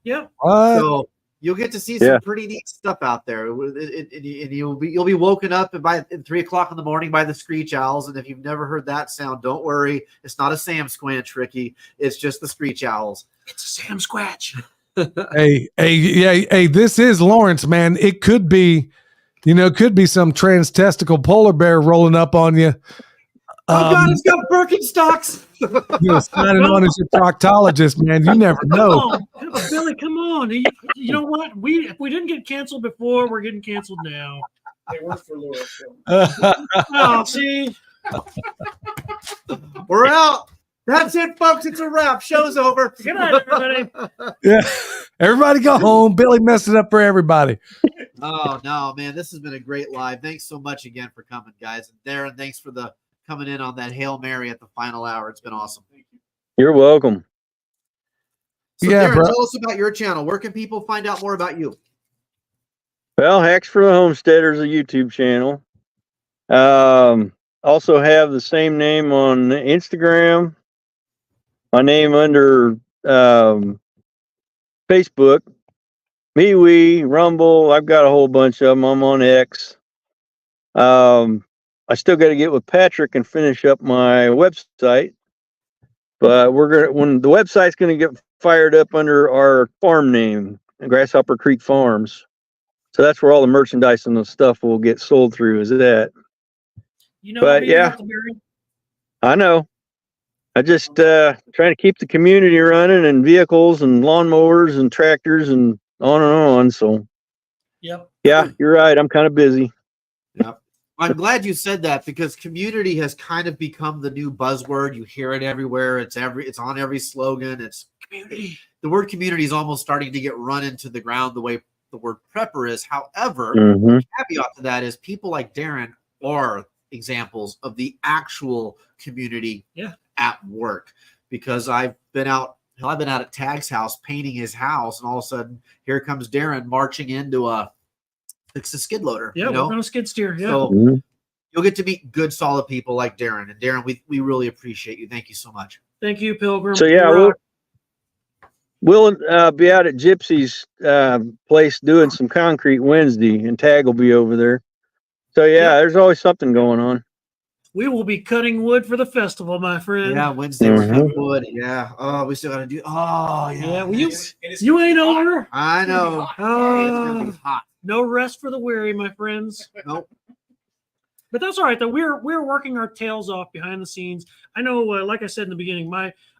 Yeah. So you'll get to see some pretty neat stuff out there. And you'll be woken up at 3 o'clock in the morning by the screech owls. And if you've never heard that sound, don't worry. It's not a Sam Squanch, Ricky. It's just the screech owls. It's a Sam Squatch. Hey, this is Lawrence, man. It could be, some trans-testicle polar bear rolling up on you. Oh God, it's got Birkenstocks. Signing on as your proctologist, man. You never know. Billy, come on. You know what? If we didn't get canceled before, we're getting canceled now. They work for Laura. Oh, see? We're out. That's it, folks. It's a wrap. Show's over. Good night, everybody. Yeah. Everybody go home. Billy messed it up for everybody. Oh, no, man. This has been a great live. Thanks so much again for coming, guys. And Darren, thanks for coming in on that Hail Mary at the final hour. It's been awesome. Thank you. You're welcome. So Darren, tell us about your channel. Where can people find out more about you? Well, Hacks for the Homesteaders, a YouTube channel. Also have the same name on Instagram. My name under Facebook, MeWe, Rumble. I've got a whole bunch of them. I'm on X. I still got to get with Patrick and finish up my website, but when the website's gonna get fired up under our farm name, Grasshopper Creek Farms. So that's where all the merchandise and the stuff will get sold through. Is that? But yeah, I know. I just trying to keep the community running, and vehicles and lawnmowers and tractors and on. So yeah, you're right. I'm kind of busy. Yep. I'm glad you said that, because community has kind of become the new buzzword. You hear it everywhere. It's on every slogan. It's community. The word community is almost starting to get run into the ground the way the word prepper is. However, the caveat to that is people like Darren are examples of the actual community at work, because I've been out I've been out at Tag's house painting his house, and all of a sudden here comes Darren marching into fix a skid loader. Yeah, we're on a skid steer. Yeah. So Mm-hmm. you'll get to meet good, solid people like Darren. And Darren, we really appreciate you. Thank you so much. Thank you, Pilgrim. So yeah, we'll be out at Gypsy's place doing some concrete Wednesday, and Tag will be over there. So yeah, there's always something going on. We will be cutting wood for the festival, my friend. Yeah, Wednesday we're cutting wood. Yeah. Oh, we still got to do. Oh, yeah. Yeah, well, you ain't over. I know. It's gonna be hot. No rest for the weary, my friends. Nope. But that's all right, though. We're working our tails off behind the scenes. I know, like I said in the beginning,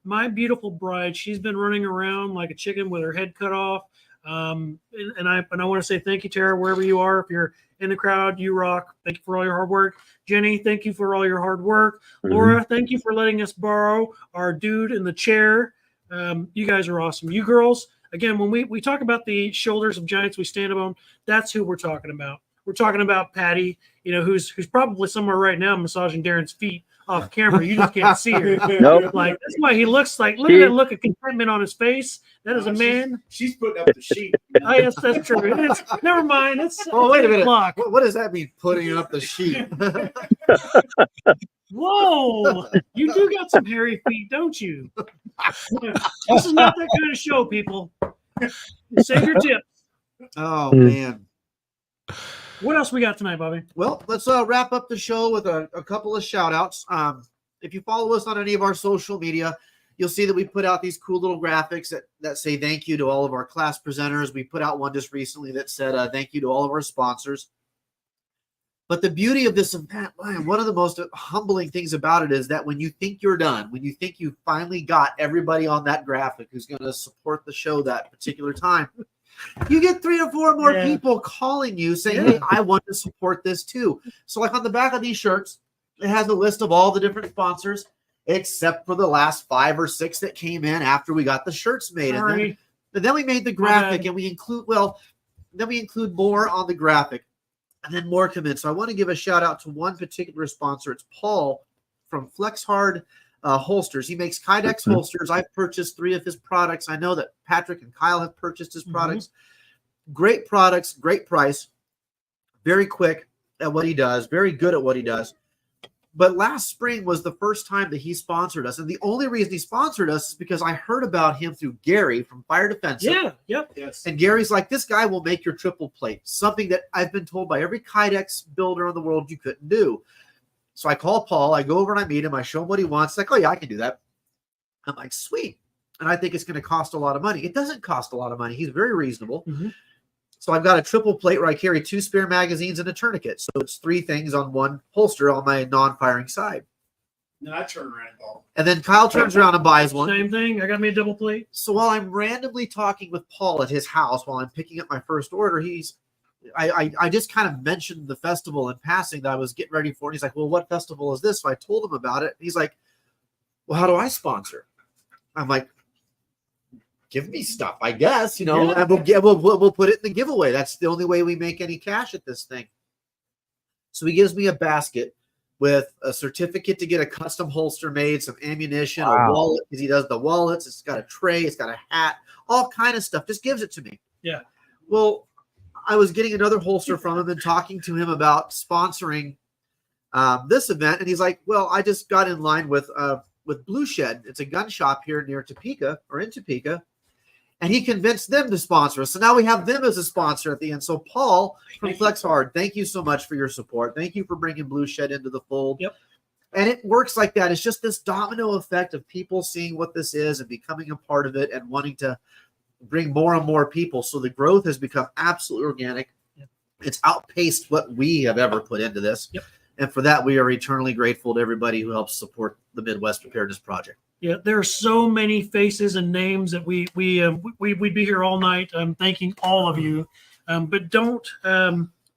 my beautiful bride, she's been running around like a chicken with her head cut off. And I want to say thank you, Tara, wherever you are. If you're in the crowd, you rock. Thank you for all your hard work. Jenny, thank you for all your hard work. Mm-hmm. Laura, thank you for letting us borrow our dude in the chair. You guys are awesome. You girls, again, when we talk about the shoulders of giants we stand on, that's who we're talking about. We're talking about Patty, who's probably somewhere right now massaging Darren's feet off camera. You just can't see her. Nope. Like, that's why he looks like, look at that look of contentment on his face. That is a man. She's putting up the sheet. Oh, yes, that's true. Never mind. Oh, wait a minute. Clock. What does that mean, putting up the sheet? Whoa, you do got some hairy feet, don't you? This is not that kind of show, people. Save your tips. Oh, man. What else we got tonight, Bobby? Well, let's wrap up the show with a couple of shout outs. If you follow us on any of our social media, you'll see that we put out these cool little graphics that say thank you to all of our class presenters. We put out one just recently that said thank you to all of our sponsors. But the beauty of this event, one of the most humbling things about it is that when you think you're done, when you think you finally got everybody on that graphic who's going to support the show that particular time, you get 3 or 4 more people calling you saying, hey, I want to support this too. So like on the back of these shirts, it has a list of all the different sponsors, except for the last 5 or 6 that came in after we got the shirts made. And then we made the graphic and we include more on the graphic and then more come in. So I want to give a shout out to one particular sponsor. It's Paul from Flex Hard Holsters. He makes Kydex holsters. I've purchased 3 of his products. I know that Patrick and Kyle have purchased his products. Great products, great price, very quick at what he does, very good at what he does. But last spring was the first time that he sponsored us. And the only reason he sponsored us is because I heard about him through Gary from Fire Defensive. Yeah, yep. Yes. And Gary's like, this guy will make your triple plate, something that I've been told by every Kydex builder in the world you couldn't do. So I call Paul, I go over and I meet him, I show him what he wants. Like, oh yeah, I can do that. I'm like, sweet. And I think it's going to cost a lot of money. It doesn't cost a lot of money. He's very reasonable. So I've got a triple plate where I carry 2 spare magazines and a tourniquet. So it's 3 things on one holster on my non-firing side. No, I turn around and ball. And then Kyle turns around and buys one. Same thing. I got me a double plate. So while I'm randomly talking with Paul at his house while I'm picking up my first order, I just kind of mentioned the festival in passing that I was getting ready for. And he's like, well, what festival is this? So I told him about it. He's like, well, how do I sponsor? I'm like, give me stuff, I guess, and we'll put it in the giveaway. That's the only way we make any cash at this thing. So he gives me a basket with a certificate to get a custom holster made, some ammunition, a wallet, because he does the wallets. It's got a tray, it's got a hat, all kind of stuff. Just gives it to me. Yeah. Well, I was getting another holster from him and talking to him about sponsoring this event, and he's like, well, I just got in line with Blue Shed. It's a gun shop here near Topeka or in Topeka. And he convinced them to sponsor us. So now we have them as a sponsor at the end. So Paul from Flex Hard, thank you so much for your support. Thank you for bringing Blue Shed into the fold. Yep. And it works like that. It's just this domino effect of people seeing what this is and becoming a part of it and wanting to bring more and more people. So the growth has become absolutely organic. Yep. It's outpaced what we have ever put into this. Yep. And for that, we are eternally grateful to everybody who helps support the Midwest Preparedness Project. Yeah, there are so many faces and names that we'd be here all night thanking all of you. But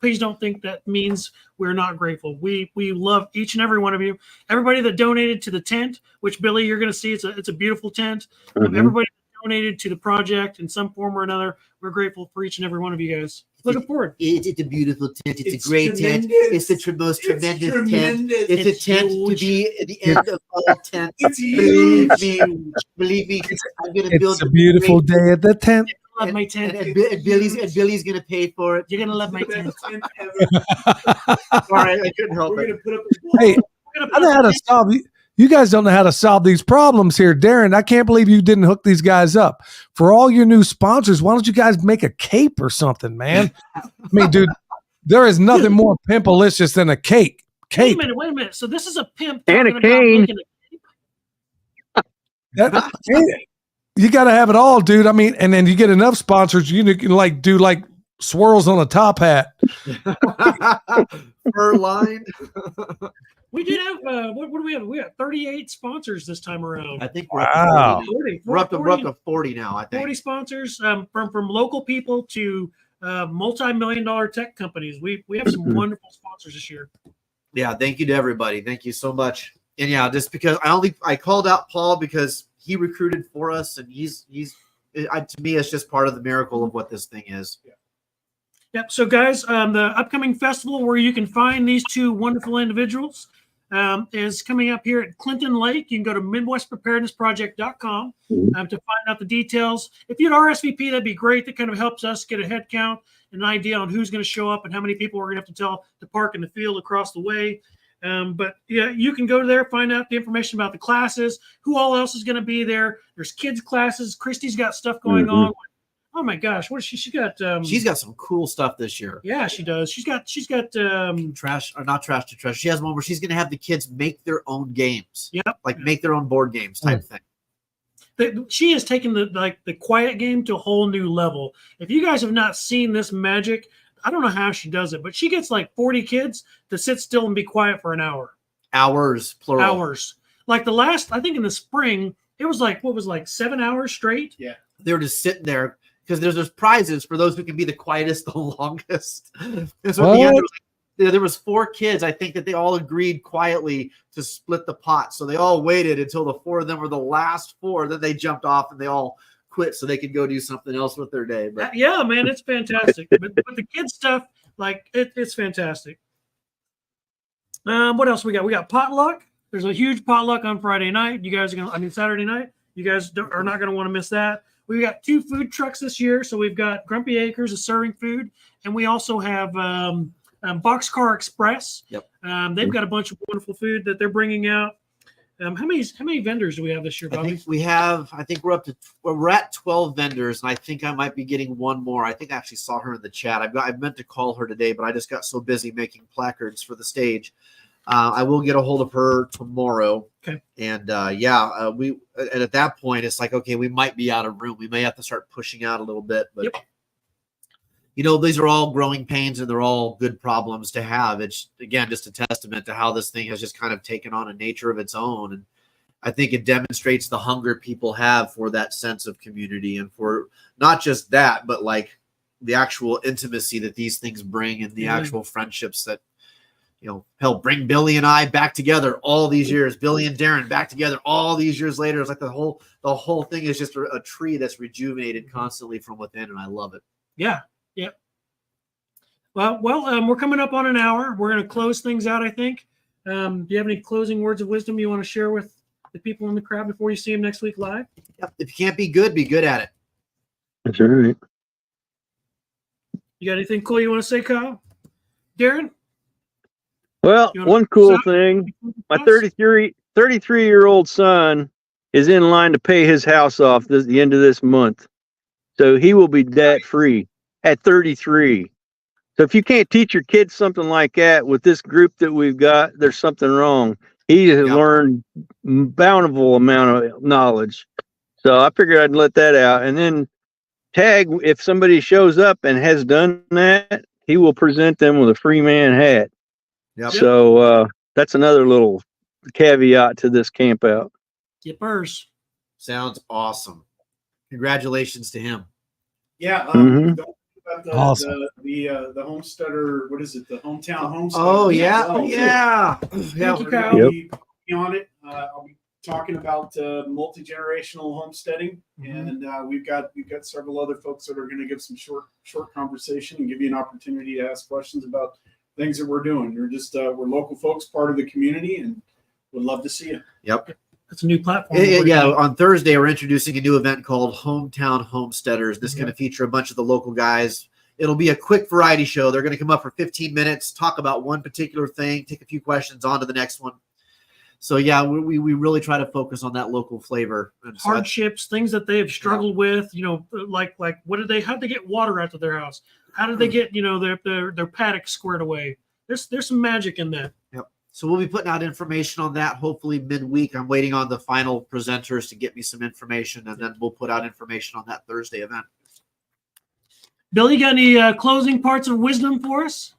please don't think that means we're not grateful. We love each and every one of you. Everybody that donated to the tent, which Billy, you're going to see, it's a beautiful tent. Everybody that donated to the project in some form or another. We're grateful for each and every one of you guys. Looking forward. It's a beautiful tent. It's a great tent. It's the most tremendous tent. It's a tent to be at the end of all tents. Believe me, I'm gonna build. It's a beautiful day at the tent. Love my tent. And Billy's gonna pay for it. You're gonna love my tent. Sorry, I couldn't help We're it. gonna put up Hey, I know how to solve. You guys don't know how to solve these problems here, Darren. I can't believe you didn't hook these guys up. For all your new sponsors, why don't you guys make a cape or something, man? I mean, dude, there is nothing more pimpalicious than a cake. Cape. Wait a minute. So this is a pimp And a talking about cane. making You got to have it all, dude. I mean, and then you get enough sponsors, you can like do like swirls on a top hat. Fur line. We did have what do we have? We have 38 sponsors this time around. I think we're Wow. up to 40 now. We're up to 40 now, I think. 40 sponsors from local people to multi-million-dollar tech companies. We have some wonderful sponsors this year. Yeah, thank you to everybody. Thank you so much. And yeah, just because I called out Paul because he recruited for us, and he's to me, it's just part of the miracle of what this thing is. Yep. So, guys, the upcoming festival where you can find these two wonderful individuals is coming up here at Clinton Lake. You can go to MidwestPreparednessProject.com to find out the details. If you'd RSVP, that'd be great. That kind of helps us get a head count and an idea on who's going to show up and how many people we're going to have to tell to park in the field across the way. But yeah, you can go there, find out the information about the classes, who all else is going to be there. There's kids classes. Christy's got stuff going on. Oh my gosh, what is she? She got She's got some cool stuff this year. Yeah, she does. She's got trash or not trash to trash. She has one where she's going to have the kids make their own games. Yep. Like make their own board games type thing. She has taken the quiet game to a whole new level. If you guys have not seen this magic, I don't know how she does it, but she gets like 40 kids to sit still and be quiet for an hour. Hours, plural. Hours. Like the last, I think in the spring, it was like, 7 hours straight? Yeah. They were just sitting there because there's prizes for those who can be the quietest the longest. And so at the end, there was 4 kids, I think, that they all agreed quietly to split the pot. So they all waited until the 4 of them were the last 4. Then they jumped off and they all quit so they could go do something else with their day. But yeah, man, it's fantastic. but the kids stuff, like it's fantastic. What else we got? We got potluck. There's a huge potluck on Friday night. You guys are Saturday night. You guys are not going to want to miss that. We got 2 food trucks this year. So we've got Grumpy Acres is serving food, and we also have Boxcar Express. Yep. They've got a bunch of wonderful food that they're bringing out. How many vendors do we have this year, Bobby? I think we're at 12 vendors, and I think I might be getting one more. I think I actually saw her in the chat. I meant to call her today, but I just got so busy making placards for the stage. I will get a hold of her tomorrow. Okay. And and at that point, it's like, okay, we might be out of room. We may have to start pushing out a little bit, but these are all growing pains and they're all good problems to have. It's again, just a testament to how this thing has just kind of taken on a nature of its own. And I think it demonstrates the hunger people have for that sense of community and for not just that, but like the actual intimacy that these things bring and the actual friendships that, hell, bring Billy and I back together all these years. Billy and Darren back together all these years later. It's like the whole thing is just a tree that's rejuvenated constantly from within, and I love it. Yeah. Well, we're coming up on an hour. We're going to close things out, I think. Do you have any closing words of wisdom you want to share with the people in the crowd before you see them next week live? Yep. If you can't be good at it. That's all right. You got anything cool you want to say, Kyle? Darren? Well, one cool thing, my 33-year-old son is in line to pay his house off the end of this month. So he will be debt free at 33. So if you can't teach your kids something like that with this group that we've got, there's something wrong. He has learned bountiful amount of knowledge. So I figured I'd let that out. And then tag, if somebody shows up and has done that, he will present them with a free man hat. Yep. So that's another little caveat to this camp out. Yippers. Sounds awesome. Congratulations to him. Yeah. Don't forget about Awesome. the homesteader. What is it? The hometown homesteader. Oh yeah. Thank you, Kyle. I'll be on it. I'll be talking about multi-generational homesteading, and we've got several other folks that are going to give some short conversation and give you an opportunity to ask questions about things that we're doing. We're local folks, part of the community, and would love to see you. Yep. That's a new platform. Yeah, on Thursday we're introducing a new event called Hometown Homesteaders. This is going to feature a bunch of the local guys. It'll be a quick variety show. They're going to come up for 15 minutes, talk about one particular thing, take a few questions, on to the next one. So yeah, we really try to focus on that local flavor. And so hardships, things that they have struggled with, like how'd they get water out of their house? How did they get, their paddock squared away? There's some magic in that. Yep. So we'll be putting out information on that hopefully midweek. I'm waiting on the final presenters to get me some information, and then we'll put out information on that Thursday event. Bill, you got any closing parts of wisdom for us?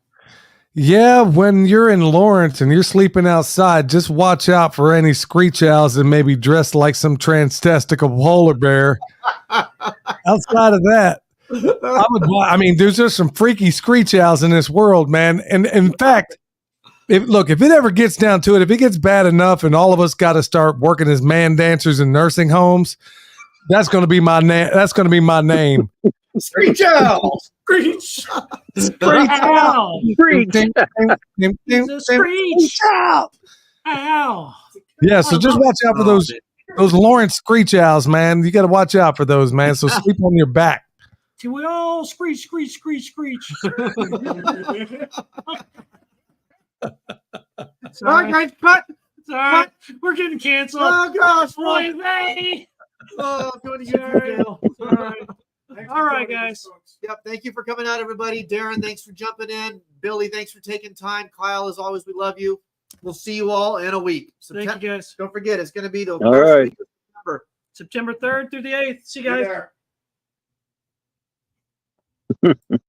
Yeah, when you're in Lawrence and you're sleeping outside, just watch out for any screech owls that may be dressed like some transtestical polar bear. Outside of that, there's just some freaky screech owls in this world, man. And in fact, if it ever gets down to it, if it gets bad enough and all of us got to start working as man dancers in nursing homes, that's going to be my name. That's going to be my name. Screech owl! Screech! Screech owl! Screech! Screech! Ow! Yeah, so just watch out for those Lawrence screech owls, man. You got to watch out for those, man. So sleep on your back. Till we all screech, screech, screech, screech. All right, guys, cut. It's all right. We're getting canceled. Oh gosh, Boy, they. Oh, I'm going to jail. All right. All right, guys. Yep. Thank you for coming out, everybody. Darren, thanks for jumping in. Billy, thanks for taking time. Kyle, as always, we love you. We'll see you all in a week. Thank you, guys. Don't forget, it's going to be the All right. week of September. September 3rd through the 8th. See you guys. Be there.